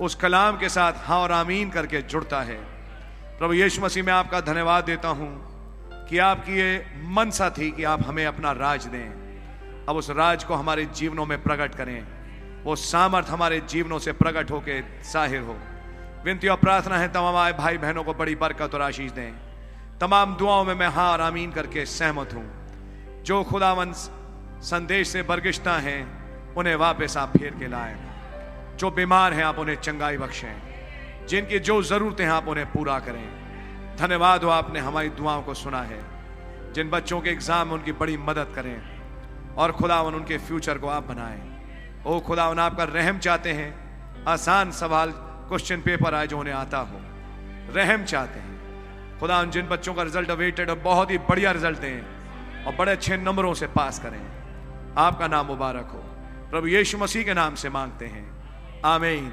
उस कलाम के साथ हाँ और आमीन करके जुड़ता है। प्रभु यीशु मसीह मैं आपका धन्यवाद देता हूं कि आपकी ये मनसा थी कि आप हमें अपना राज दें। अब उस राज को हमारे जीवनों में प्रकट करें। वो सामर्थ हमारे जीवनों से प्रकट होकर जाहिर हो। विनती और प्रार्थना है तमाम भाई बहनों को बड़ी बरकत और आशीष दें। तमाम दुआओं में मैं हाँ और आमीन करके सहमत हूं। जो खुदावंद संदेश से बरगिश्ता हैं उन्हें वापस आप फेर के लाएं। जो बीमार हैं आप उन्हें चंगाई बख्शें। जिनकी जो जरूरतें हैं आप उन्हें पूरा करें। धन्यवाद हो आपने हमारी दुआओं को सुना है। जिन बच्चों के एग्जाम में उनकी बड़ी मदद करें और खुदावन उनके फ्यूचर को आप बनाएं। ओ खुदावन आपका रहम चाहते हैं, आसान सवाल क्वेश्चन पेपर आए जो उन्हें आता हो, रहम चाहते हैं खुदावन। जिन बच्चों का रिजल्ट अवेटेड और बहुत ही बढ़िया रिजल्ट दें और बड़े अच्छे नंबरों से पास करें, आपका नाम मुबारक हो। प्रभु यीशु मसीह के नाम से मांगते हैं, आमीन।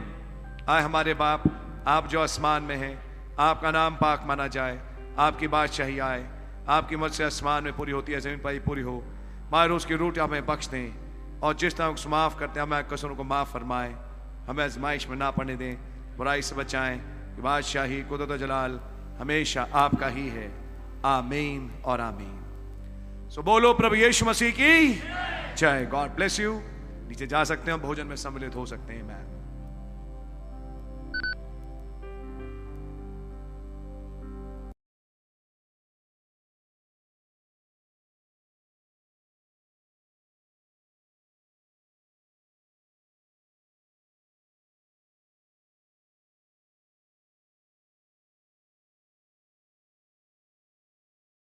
आए हमारे बाप, आप जो आसमान में हैं, आपका नाम पाक माना जाए, आपकी बादशाही आए, आपकी मर्जी आसमान में पूरी होती है, जमीन पर ही पूरी हो। हमारे रोज की रोटी हमें बख्श दें और जिस तरह को माफ करते हैं हमें कसूरों को माफ फरमाएं, हमें आजमाइश में ना पड़ने दें, बुराई से बचाएं। कि बादशाही कुदरत और जलाल हमेशा आपका ही है, आमीन और आमीन। सो बोलो प्रभु यीशु मसीह की जय। God bless you. नीचे जा सकते हैं, भोजन में सम्मिलित हो सकते हैं। मैं